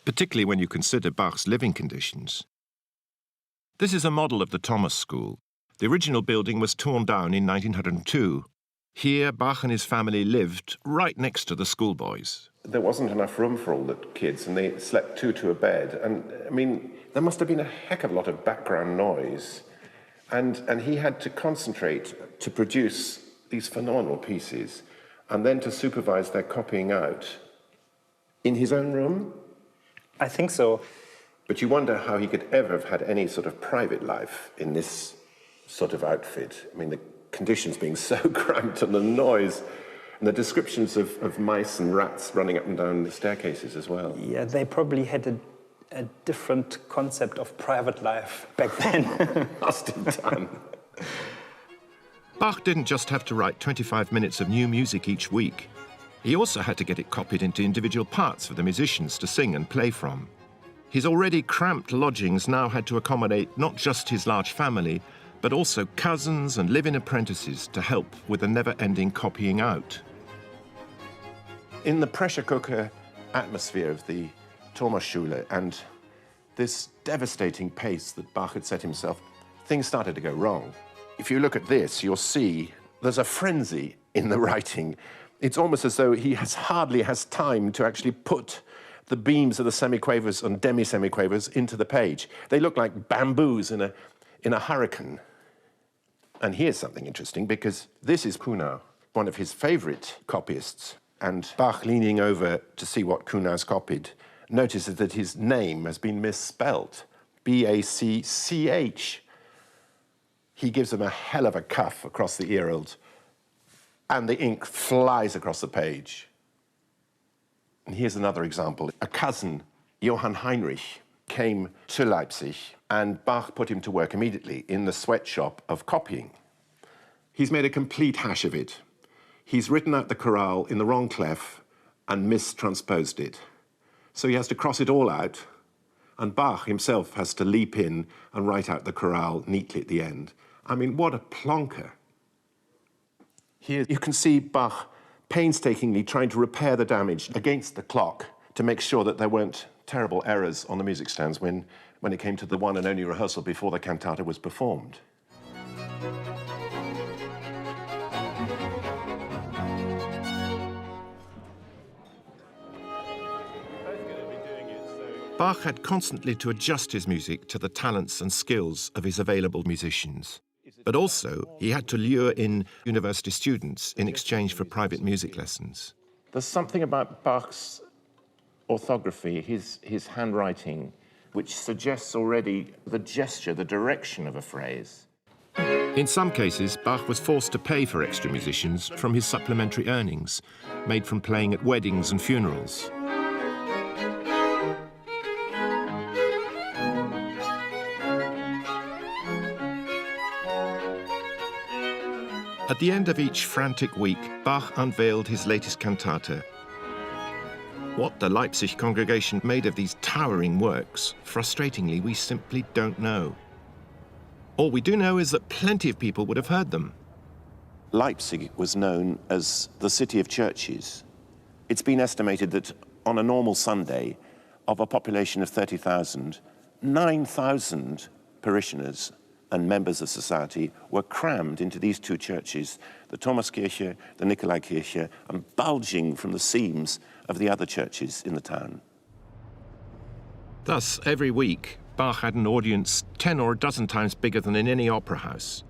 particularly when you consider Bach's living conditions. This is a model of the Thomas School. The original building was torn down in 1902. Here, Bach and his family lived right next to the schoolboys. There wasn't enough room for all the kids, and they slept two to a bed. And, I mean, there must have been a heck of a lot of background noise. And he had to concentrate to produce these phenomenal pieces and then to supervise their copying out in his own room? I think so. But you wonder how he could ever have had any sort of private life in this sort of outfit. I mean, the conditions being so cramped and the noise and the descriptions of mice and rats running up and down the staircases as well. Yeah, they probably had a different concept of private life back then. Must have done. Bach didn't just have to write 25 minutes of new music each week. He also had to get it copied into individual parts for the musicians to sing and play from. His already cramped lodgings now had to accommodate not just his large family, but also cousins and live-in apprentices to help with the never-ending copying out. In the pressure cooker atmosphere of the Thomasschule and this devastating pace that Bach had set himself, things started to go wrong. If you look at this, you'll see there's a frenzy in the writing. It's almost as though he hardly has time to actually put the beams of the semiquavers and demi-semiquavers into the page. They look like bamboos in a hurricane. And here's something interesting, because this is Kuhnau, one of his favorite copyists. And Bach, leaning over to see what Kuhnau's copied, notices that his name has been misspelt, B-A-C-C-H. He gives him a hell of a cuff across the ear-holes, and the ink flies across the page. And here's another example. A cousin, Johann Heinrich, came to Leipzig, and Bach put him to work immediately in the sweatshop of copying. He's made a complete hash of it. He's written out the chorale in the wrong clef and mistransposed it. So he has to cross it all out, and Bach himself has to leap in and write out the chorale neatly at the end. I mean, what a plonker. Here you can see Bach painstakingly trying to repair the damage against the clock to make sure that there weren't terrible errors on the music stands when it came to the one and only rehearsal before the cantata was performed. Bach had constantly to adjust his music to the talents and skills of his available musicians. But also, he had to lure in university students in exchange for private music lessons. There's something about Bach's orthography, his handwriting, which suggests already the gesture, the direction of a phrase. In some cases, Bach was forced to pay for extra musicians from his supplementary earnings, made from playing at weddings and funerals. At the end of each frantic week, Bach unveiled his latest cantata. What the Leipzig congregation made of these towering works, frustratingly, we simply don't know. All we do know is that plenty of people would have heard them. Leipzig was known as the city of churches. It's been estimated that on a normal Sunday, of a population of 30,000, 9,000 parishioners and members of society were crammed into these two churches, the Thomaskirche, the Nikolaikirche, and bulging from the seams of the other churches in the town. Thus, every week, Bach had an audience 10 or a dozen times bigger than in any opera house.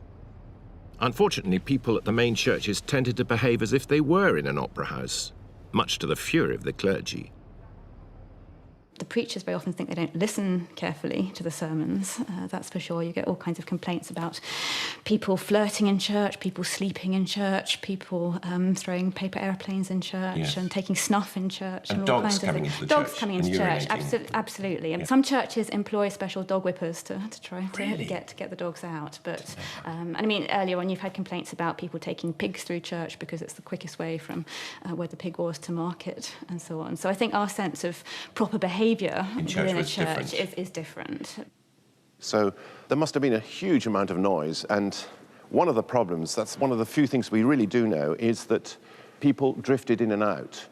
Unfortunately, people at the main churches tended to behave as if they were in an opera house, much to the fury of the clergy. The preachers very often think they don't listen carefully to the sermons, that's for sure. You get all kinds of complaints about people flirting in church, people sleeping in church, people throwing paper airplanes in church, yes, and taking snuff in church. And all kinds of things. Dogs coming into church, absolutely. And some churches employ special dog whippers to try to get the dogs out. But, and I mean, earlier on you've had complaints about people taking pigs through church because it's the quickest way from where the pig was to market and so on. So I think our sense of proper behaviour within a church is different. So there must have been a huge amount of noise, and one of the problems, that's one of the few things we really do know, is that people drifted in and out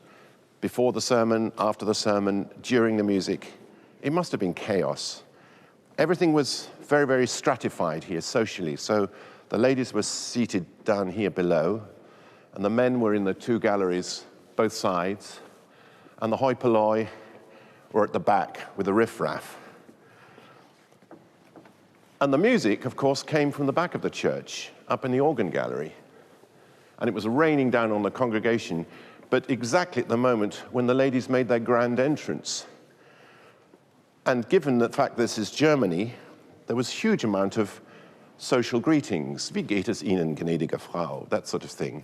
before the sermon, after the sermon, during the music. It must have been chaos. Everything was very, very stratified here socially. So the ladies were seated down here below, and the men were in the two galleries, both sides, and the hoi polloi were at the back with the riffraff. And the music, of course, came from the back of the church, up in the organ gallery. And it was raining down on the congregation, but exactly at the moment when the ladies made their grand entrance. And given the fact this is Germany, there was a huge amount of social greetings, wie geht es Ihnen, gnädige Frau, that sort of thing,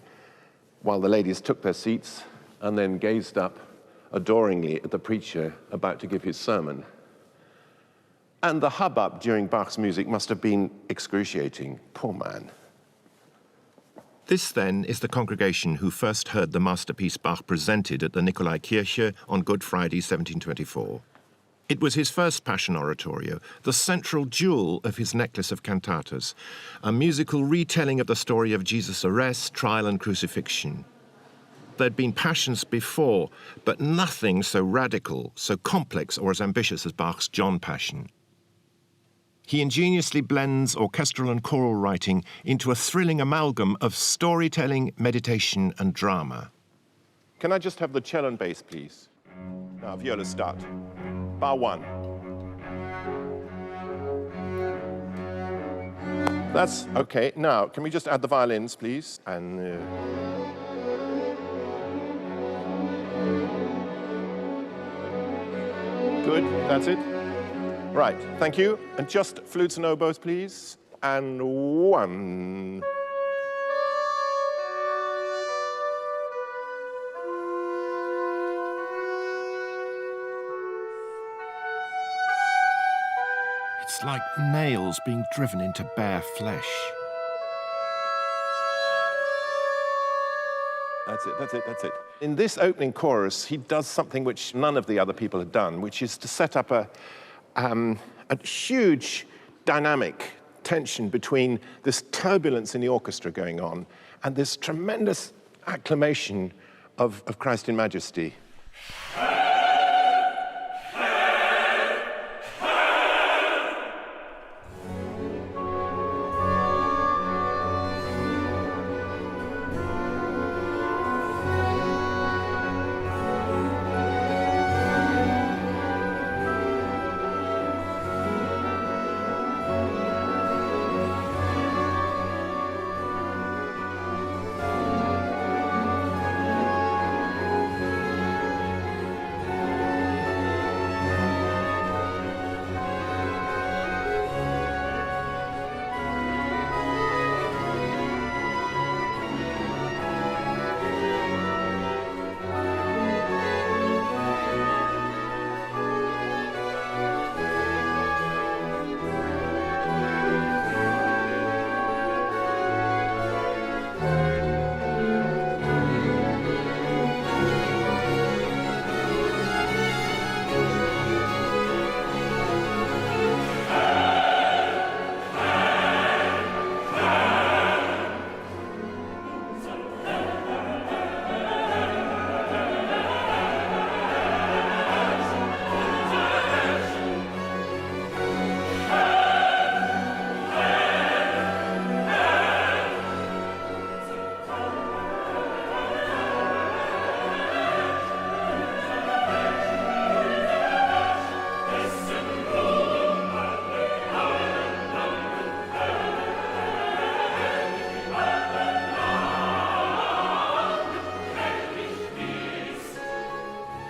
while the ladies took their seats and then gazed up adoringly at the preacher about to give his sermon. And the hubbub during Bach's music must have been excruciating. Poor man. This, then, is the congregation who first heard the masterpiece Bach presented at the Nikolaikirche on Good Friday, 1724. It was his first Passion Oratorio, the central jewel of his necklace of cantatas, a musical retelling of the story of Jesus' arrest, trial, and crucifixion. There'd been passions before, but nothing so radical, so complex or as ambitious as Bach's John Passion. He ingeniously blends orchestral and choral writing into a thrilling amalgam of storytelling, meditation, and drama. Can I just have the cello and bass, please? Now, viola start. Bar 1. That's okay. Now, can we just add the violins, please? And good, that's it. Right, thank you. And just flutes and oboes, please. And 1. It's like nails being driven into bare flesh. That's it, that's it, that's it. In this opening chorus, he does something which none of the other people had done, which is to set up a huge dynamic tension between this turbulence in the orchestra going on and this tremendous acclamation of Christ in Majesty.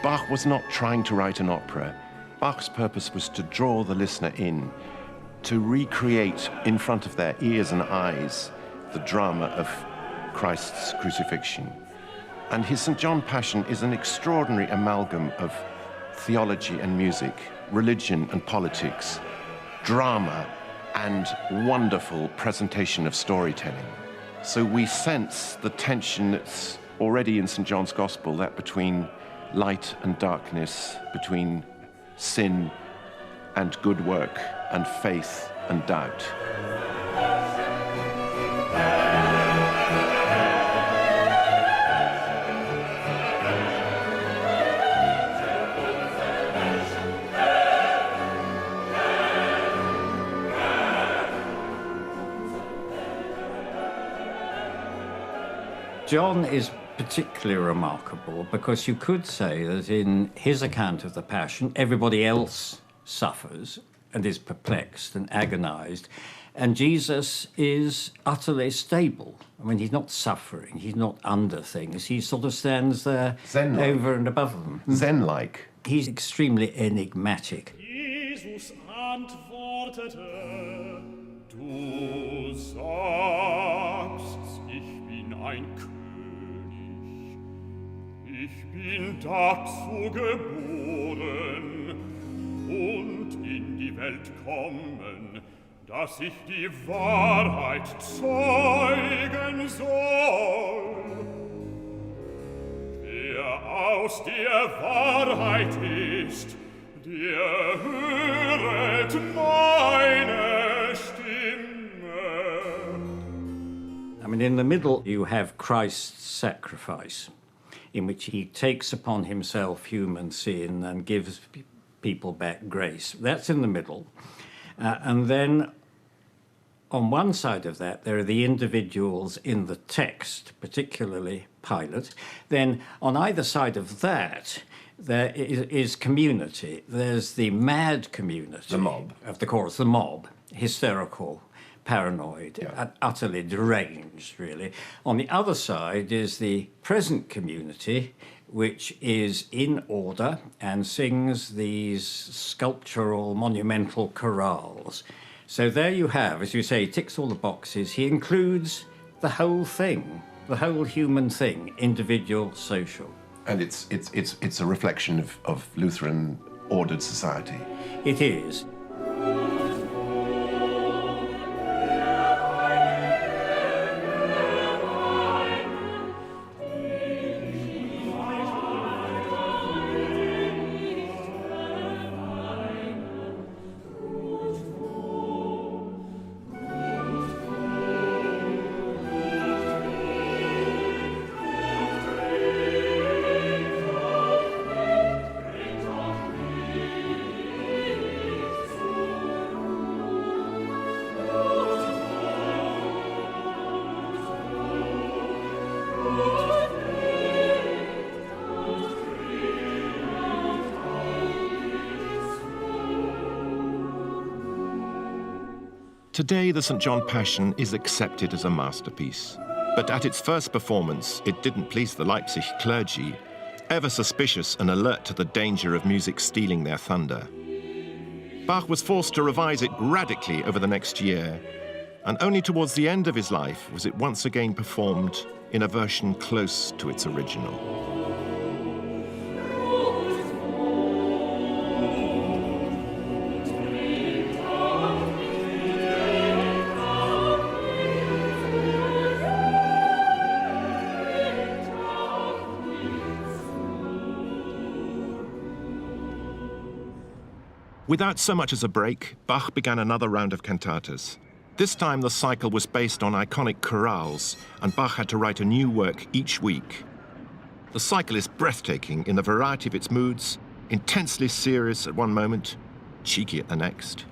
Bach was not trying to write an opera. Bach's purpose was to draw the listener in, to recreate in front of their ears and eyes the drama of Christ's crucifixion. And his St. John Passion is an extraordinary amalgam of theology and music, religion and politics, drama and wonderful presentation of storytelling. So we sense the tension that's already in St. John's Gospel, that between light and darkness, between sin and good work, and faith and doubt. John is particularly remarkable because you could say that in his account of the Passion, everybody else suffers and is perplexed and agonized, and Jesus is utterly stable. I mean, he's not suffering, he's not under things, he sort of stands there Zen-like. over and above them. Zen-like. He's extremely enigmatic. Jesus antwortete, du sagst, ich bin ein König. Ich bin dazu geboren und in die Welt kommen, dass ich die Wahrheit zeugen soll. Wer aus der Wahrheit ist, der höret meine Stimme. I mean, in the middle, you have Christ's sacrifice. in which he takes upon himself human sin and gives people back grace. That's in the middle. And then on one side of that, there are the individuals in the text, particularly Pilate. Then on either side of that, there is community. There's the mad community. The mob. Of the chorus, the mob, hysterical, paranoid, utterly deranged, really. On the other side is the present community, which is in order and sings these sculptural, monumental chorales. So there you have, as you say, ticks all the boxes. He includes the whole thing, the whole human thing, individual, social. And it's a reflection of Lutheran ordered society. It is. Today, the St. John Passion is accepted as a masterpiece. But at its first performance, it didn't please the Leipzig clergy, ever suspicious and alert to the danger of music stealing their thunder. Bach was forced to revise it radically over the next year, and only towards the end of his life was it once again performed in a version close to its original. Without so much as a break, Bach began another round of cantatas. This time the cycle was based on iconic chorales, and Bach had to write a new work each week. The cycle is breathtaking in the variety of its moods, intensely serious at one moment, cheeky at the next.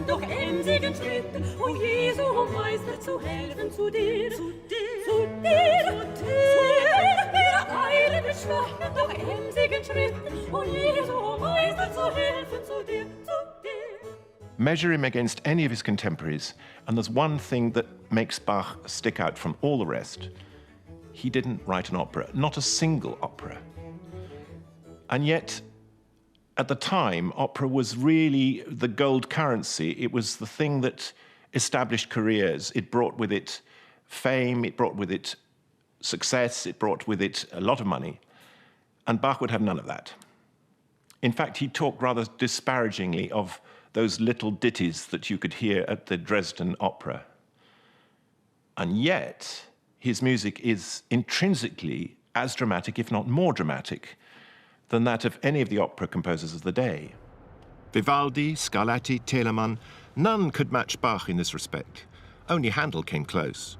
Doch emsigen Schritten, o Jesu, o Meister, zu helfen zu dir, zu dir, zu dir, zu dir. Wir eilen mit schwachen, doch emsigen Schritten, o Jesu, o Meister, zu helfen zu dir, zu dir. Measure him against any of his contemporaries, and there's one thing that makes Bach stick out from all the rest. He didn't write an opera, not a single opera. And yet, at the time, opera was really the gold currency. It was the thing that established careers. It brought with it fame, it brought with it success, it brought with it a lot of money. And Bach would have none of that. In fact, he talked rather disparagingly of those little ditties that you could hear at the Dresden Opera. And yet, his music is intrinsically as dramatic, if not more dramatic, than that of any of the opera composers of the day. Vivaldi, Scarlatti, Telemann, none could match Bach in this respect. Only Handel came close.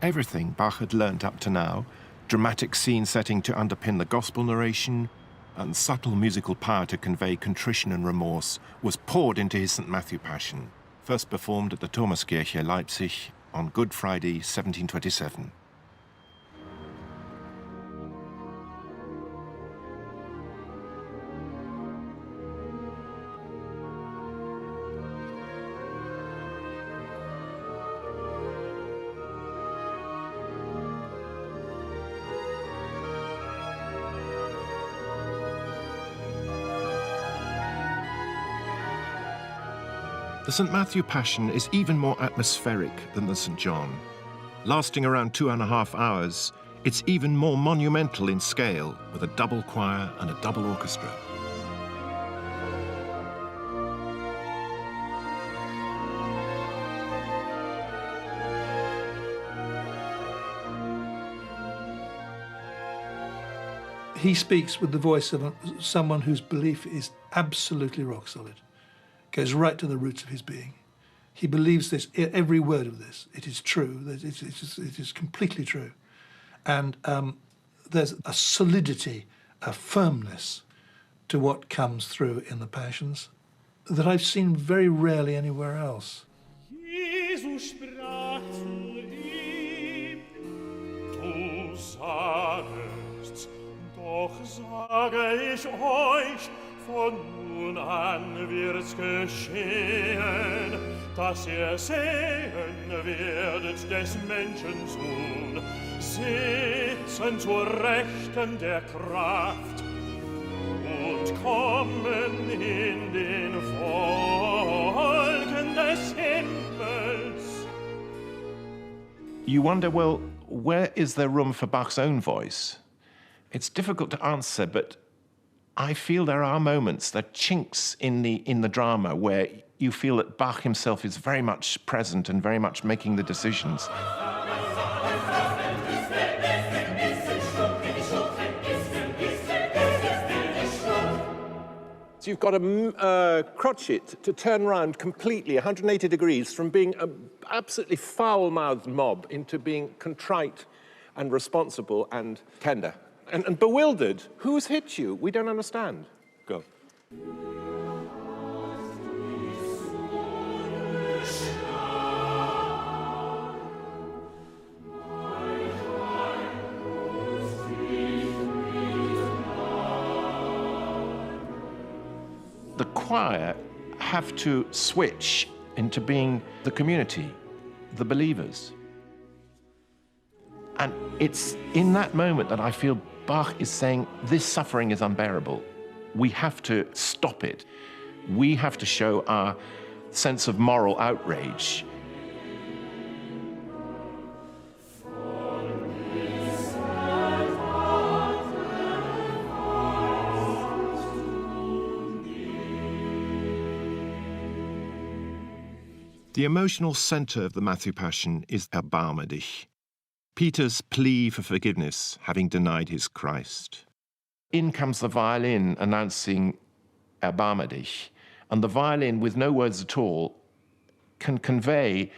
Everything Bach had learnt up to now, dramatic scene setting to underpin the gospel narration, and subtle musical power to convey contrition and remorse, was poured into his St. Matthew Passion, first performed at the Thomaskirche, Leipzig, on Good Friday, 1727. The St. Matthew Passion is even more atmospheric than the St. John. Lasting around 2.5 hours, it's even more monumental in scale, with a double choir and a double orchestra. He speaks with the voice of someone whose belief is absolutely rock solid, goes right to the roots of his being. He believes this, every word of this. It is true, it is completely true. And there's a solidity, a firmness to what comes through in the Passions that I've seen very rarely anywhere else. Jesus sprach zu ihm, du sagst, doch sage ich euch, von nun an wird's geschehen, dass ihr sehen werdet des Menschen Sohn, sitzen zur Rechten der Kraft und kommen in den Wolken des Himmels. You wonder, well, where is there room for Bach's own voice? It's difficult to answer, but I feel there are moments, there are chinks in the drama where you feel that Bach himself is very much present and very much making the decisions. So you've got a crotchet to turn around completely 180 degrees from being an absolutely foul-mouthed mob into being contrite and responsible and tender. And bewildered. Who's hit you? We don't understand. Go. The choir have to switch into being the community, the believers. And it's in that moment that I feel Bach is saying, this suffering is unbearable. We have to stop it. We have to show our sense of moral outrage. The emotional center of the Matthew Passion is Erbarme dich, Peter's plea for forgiveness, having denied his Christ. In comes the violin announcing Erbarme dich, and the violin, with no words at all, can convey,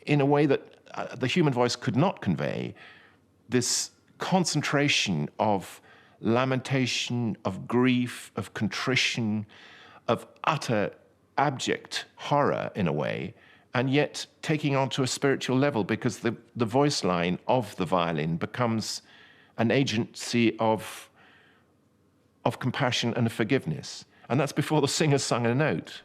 in a way that the human voice could not convey, this concentration of lamentation, of grief, of contrition, of utter abject horror, in a way, and yet taking on to a spiritual level, because the voice line of the violin becomes an agency of compassion and of forgiveness. And that's before the singer's sung a note.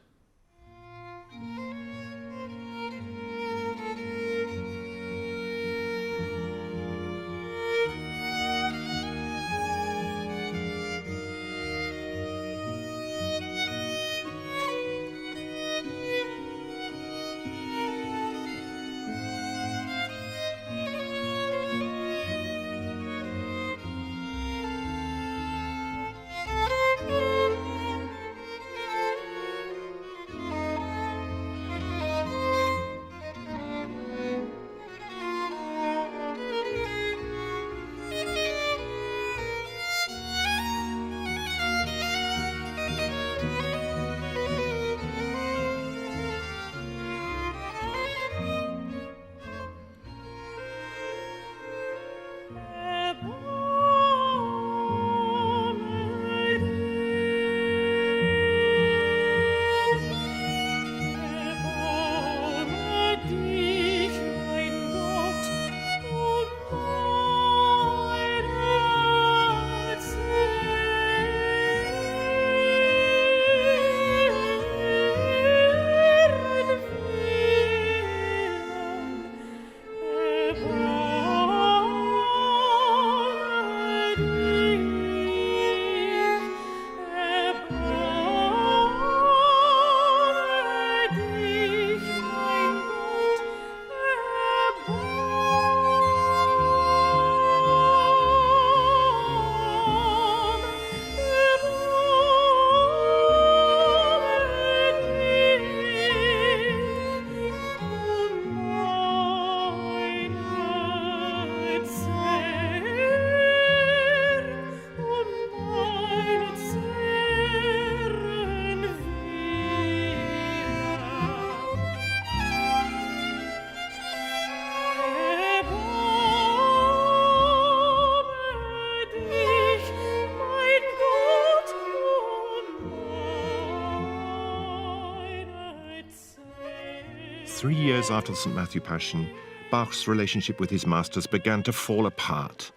3 years after the St. Matthew Passion, Bach's relationship with his masters began to fall apart.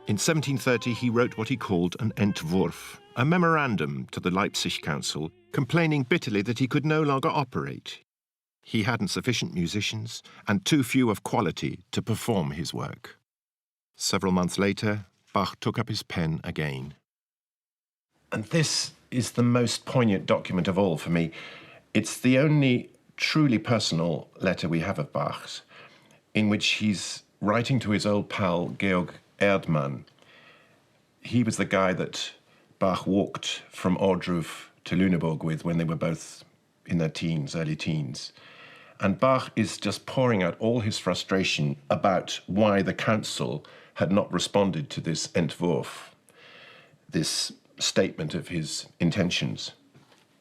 In 1730, he wrote what he called an Entwurf, a memorandum to the Leipzig Council, complaining bitterly that he could no longer operate. He hadn't sufficient musicians and too few of quality to perform his work. Several months later, Bach took up his pen again. And this is the most poignant document of all for me. It's the only truly personal letter we have of Bach's, in which he's writing to his old pal, Georg Erdmann. He was the guy that Bach walked from Ohrdruf to Lüneburg with when they were both in their teens, early teens. And Bach is just pouring out all his frustration about why the council had not responded to this Entwurf, this statement of his intentions.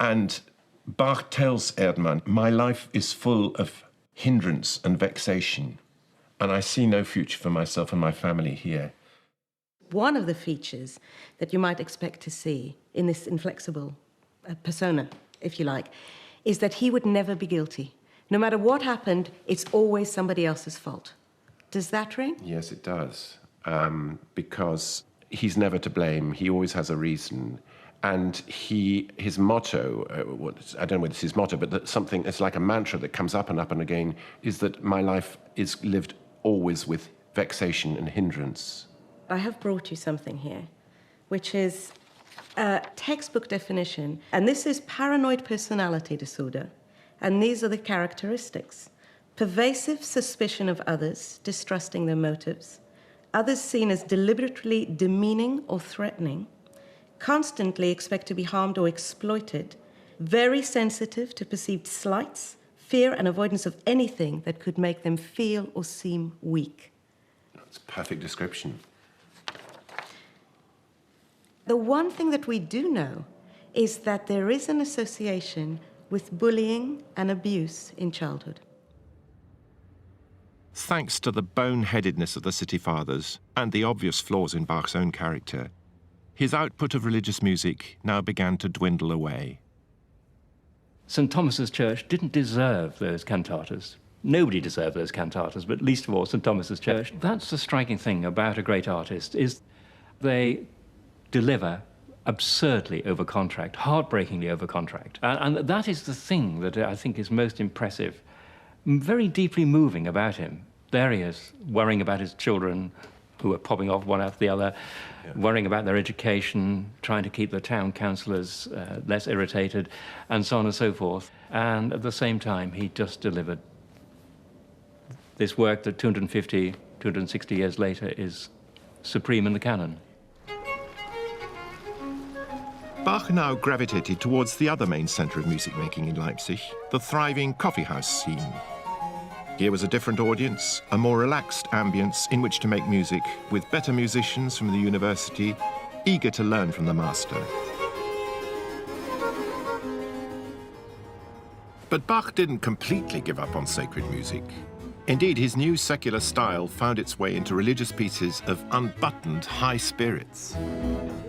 And Bach tells Erdmann, "My life is full of hindrance and vexation, and I see no future for myself and my family here." One of the features that you might expect to see in this inflexible persona, if you like, is that he would never be guilty. No matter what happened, it's always somebody else's fault. Does that ring? Yes, it does. Because he's never to blame. He always has a reason. And his motto, I don't know whether it's his motto, but something, it's like a mantra that comes up and again, is that my life is lived always with vexation and hindrance. I have brought you something here, which is a textbook definition. And this is paranoid personality disorder. And these are the characteristics: pervasive suspicion of others, distrusting their motives, others seen as deliberately demeaning or threatening, constantly expect to be harmed or exploited, very sensitive to perceived slights, fear and avoidance of anything that could make them feel or seem weak. That's a perfect description. The one thing that we do know is that there is an association with bullying and abuse in childhood. Thanks to the boneheadedness of the City Fathers and the obvious flaws in Bach's own character, his output of religious music now began to dwindle away. St. Thomas's Church didn't deserve those cantatas. Nobody deserved those cantatas, but least of all St. Thomas's Church. That's the striking thing about a great artist, is they deliver absurdly over contract, heartbreakingly over contract. And that is the thing that I think is most impressive, very deeply moving about him. There he is, worrying about his children, who are popping off one after the other, worrying about their education, trying to keep the town councillors less irritated, and so on and so forth. And at the same time, he just delivered this work that 250, 260 years later is supreme in the canon. Bach now gravitated towards the other main centre of music making in Leipzig, the thriving coffeehouse scene. Here was a different audience, a more relaxed ambience in which to make music, with better musicians from the university, eager to learn from the master. But Bach didn't completely give up on sacred music. Indeed, his new secular style found its way into religious pieces of unbuttoned high spirits.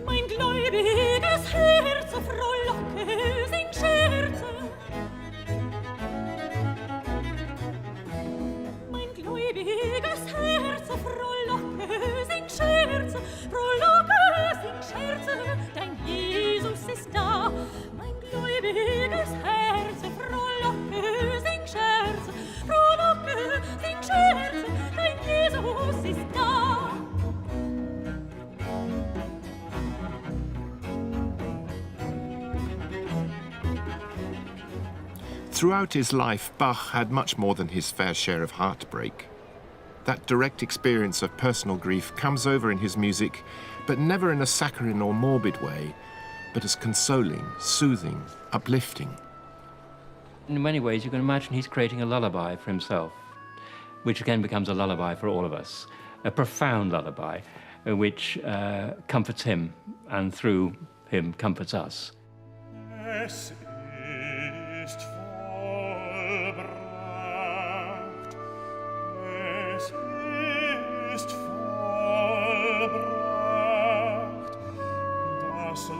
Mein gläubiges Herz frohlocke, sing Scherze. Mein gläubiges Herz frohlocke, sing Scherze. Frohlocke, sing Scherze, dein Jesus ist da. Mein gläubiges Herz frohlocke, sing Scherze. Frohlocke, sing Scherze, dein Jesus ist da. Throughout his life, Bach had much more than his fair share of heartbreak. That direct experience of personal grief comes over in his music, but never in a saccharine or morbid way, but as consoling, soothing, uplifting. In many ways, you can imagine he's creating a lullaby for himself, which again becomes a lullaby for all of us, a profound lullaby, which comforts him, and through him comforts us. Es ist vollbracht. Es ist vollbracht. Das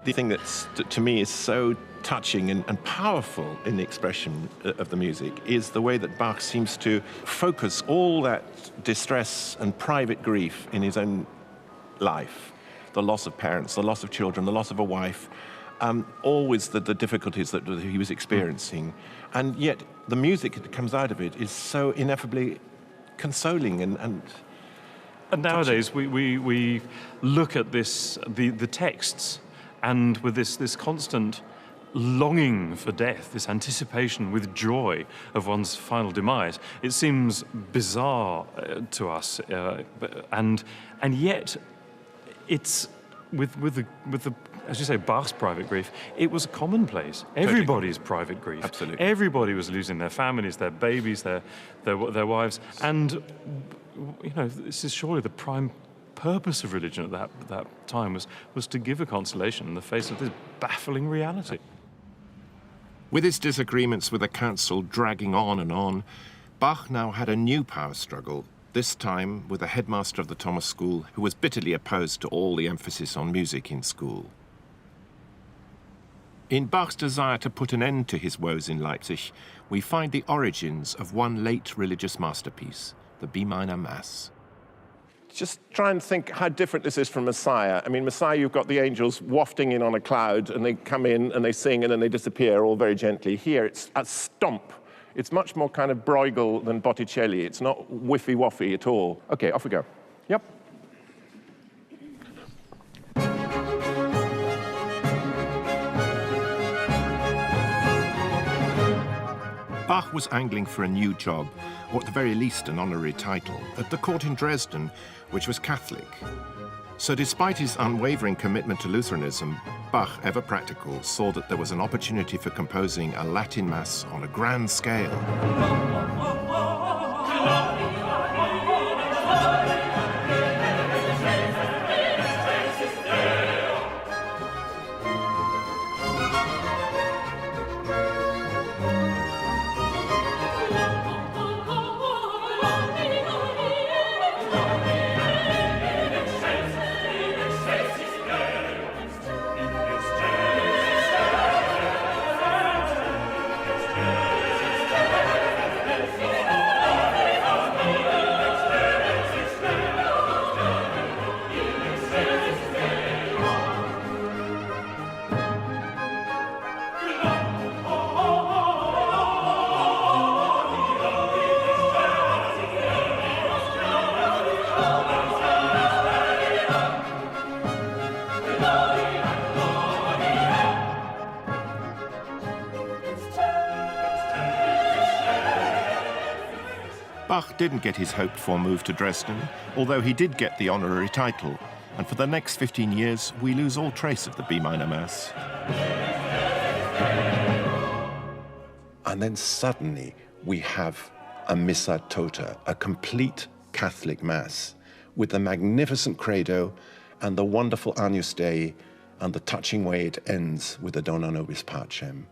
The thing that's, to me, is so touching and powerful in the expression of the music is the way that Bach seems to focus all that distress and private grief in his own life. The loss of parents, the loss of children, the loss of a wife, always the difficulties that he was experiencing. And yet the music that comes out of it is so ineffably consoling and nowadays we look at this, the texts, and with this constant longing for death, this anticipation with joy of one's final demise, it seems bizarre to us, and yet it's with the as you say, Bach's private grief, it was commonplace. Everybody's private grief. Absolutely. Everybody was losing their families, their babies, their wives, and this is surely the prime purpose of religion at that time was to give a consolation in the face of this baffling reality. With his disagreements with the council dragging on and on, Bach now had a new power struggle, this time with the headmaster of the Thomas School, who was bitterly opposed to all the emphasis on music in school. In Bach's desire to put an end to his woes in Leipzig, we find the origins of one late religious masterpiece, the B minor Mass. Just try and think how different this is from Messiah. I mean, Messiah, you've got the angels wafting in on a cloud, and they come in and they sing, and then they disappear all very gently. Here, it's a stomp. It's much more kind of Bruegel than Botticelli. It's not whiffy-waffy at all. Okay, off we go. Yep. Bach was angling for a new job, or at the very least an honorary title, at the court in Dresden, which was Catholic. So despite his unwavering commitment to Lutheranism, Bach, ever practical, saw that there was an opportunity for composing a Latin Mass on a grand scale. Bach didn't get his hoped-for move to Dresden, although he did get the honorary title, and for the next 15 years, we lose all trace of the B minor Mass. And then suddenly, we have a Missa Tota, a complete Catholic Mass, with the magnificent credo and the wonderful Agnus Dei, and the touching way it ends with the Dona Nobis Pacem.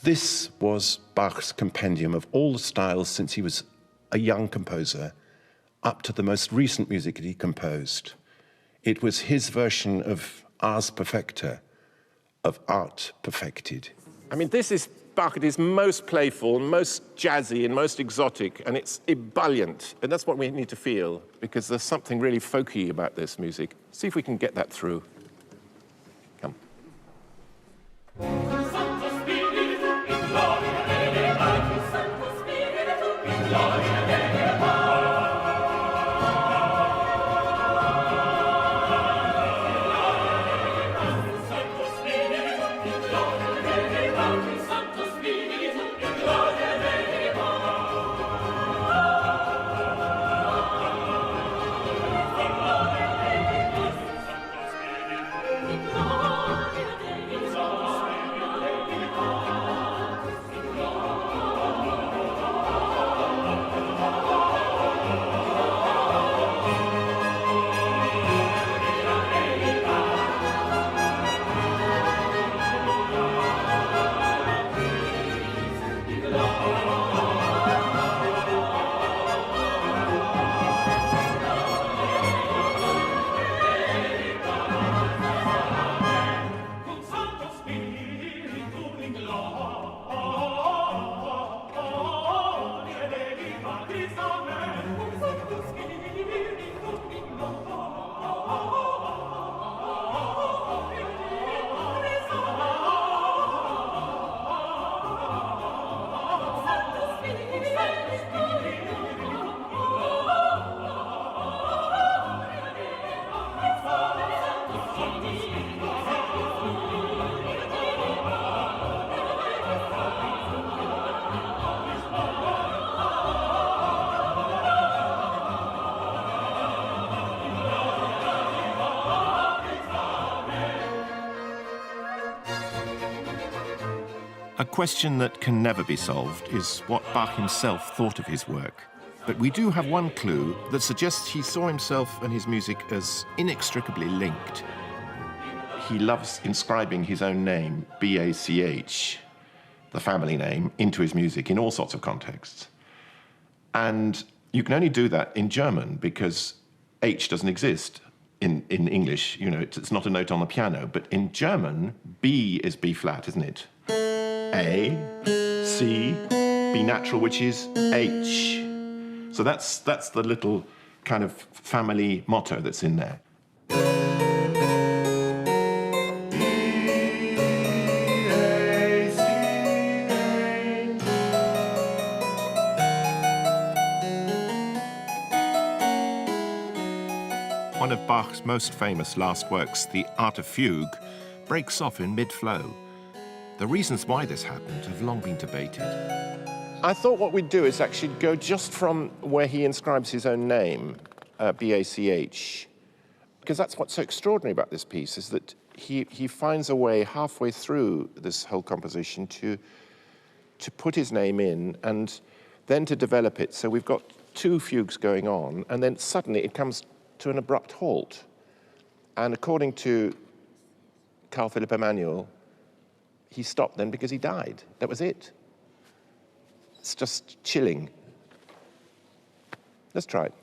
This was Bach's compendium of all the styles since he was a young composer, up to the most recent music that he composed. It was his version of Ars Perfecta, of art perfected. I mean, this is Bach at his most playful, most jazzy, and most exotic, and it's ebullient. And that's what we need to feel, because there's something really folky about this music. See if we can get that through. Come. A question that can never be solved is what Bach himself thought of his work. But we do have one clue that suggests he saw himself and his music as inextricably linked. He loves inscribing his own name, B-A-C-H, the family name, into his music in all sorts of contexts. And you can only do that in German because H doesn't exist in English. You know, it's not a note on the piano. But in German, B is B flat, isn't it? A, C, B natural, which is H. So that's the little kind of family motto that's in there. One of Bach's most famous last works, the Arte Fugue, breaks off in mid-flow. The reasons why this happened have long been debated. I thought what we'd do is actually go just from where he inscribes his own name, B-A-C-H, because that's what's so extraordinary about this piece, is that he finds a way halfway through this whole composition to put his name in and then to develop it. So we've got two fugues going on, and then suddenly it comes to an abrupt halt. And according to Carl Philipp Emanuel, he stopped then because he died. That was it. It's just chilling. Let's try it.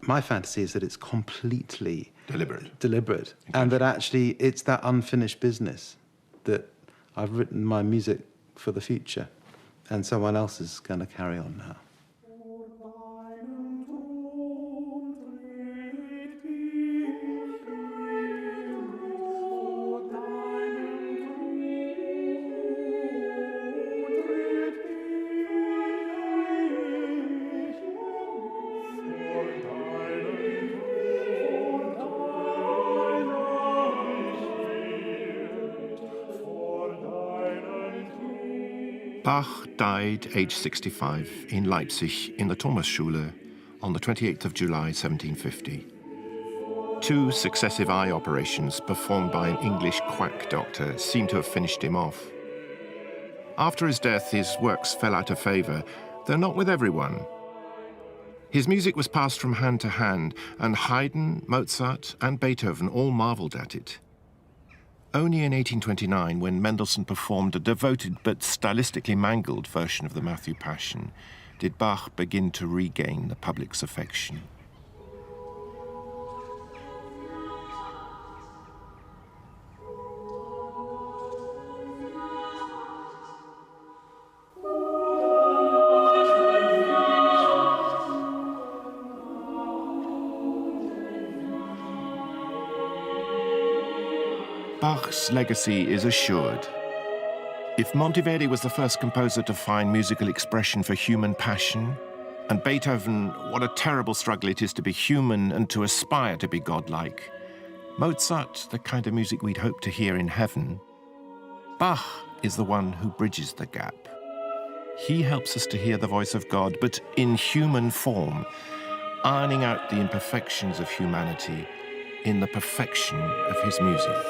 My fantasy is that it's completely deliberate, and that actually it's that unfinished business that I've written my music for the future, and someone else is going to carry on now. Bach died aged 65 in Leipzig in the Thomasschule on the 28th of July 1750. 2 successive eye operations performed by an English quack doctor seem to have finished him off. After his death, his works fell out of favor, though not with everyone. His music was passed from hand to hand, and Haydn, Mozart, and Beethoven all marveled at it. Only in 1829, when Mendelssohn performed a devoted but stylistically mangled version of the Matthew Passion, did Bach begin to regain the public's affection. Bach's legacy is assured. If Monteverdi was the first composer to find musical expression for human passion, and Beethoven, what a terrible struggle it is to be human and to aspire to be godlike, Mozart, the kind of music we'd hope to hear in heaven, Bach is the one who bridges the gap. He helps us to hear the voice of God, but in human form, ironing out the imperfections of humanity in the perfection of his music.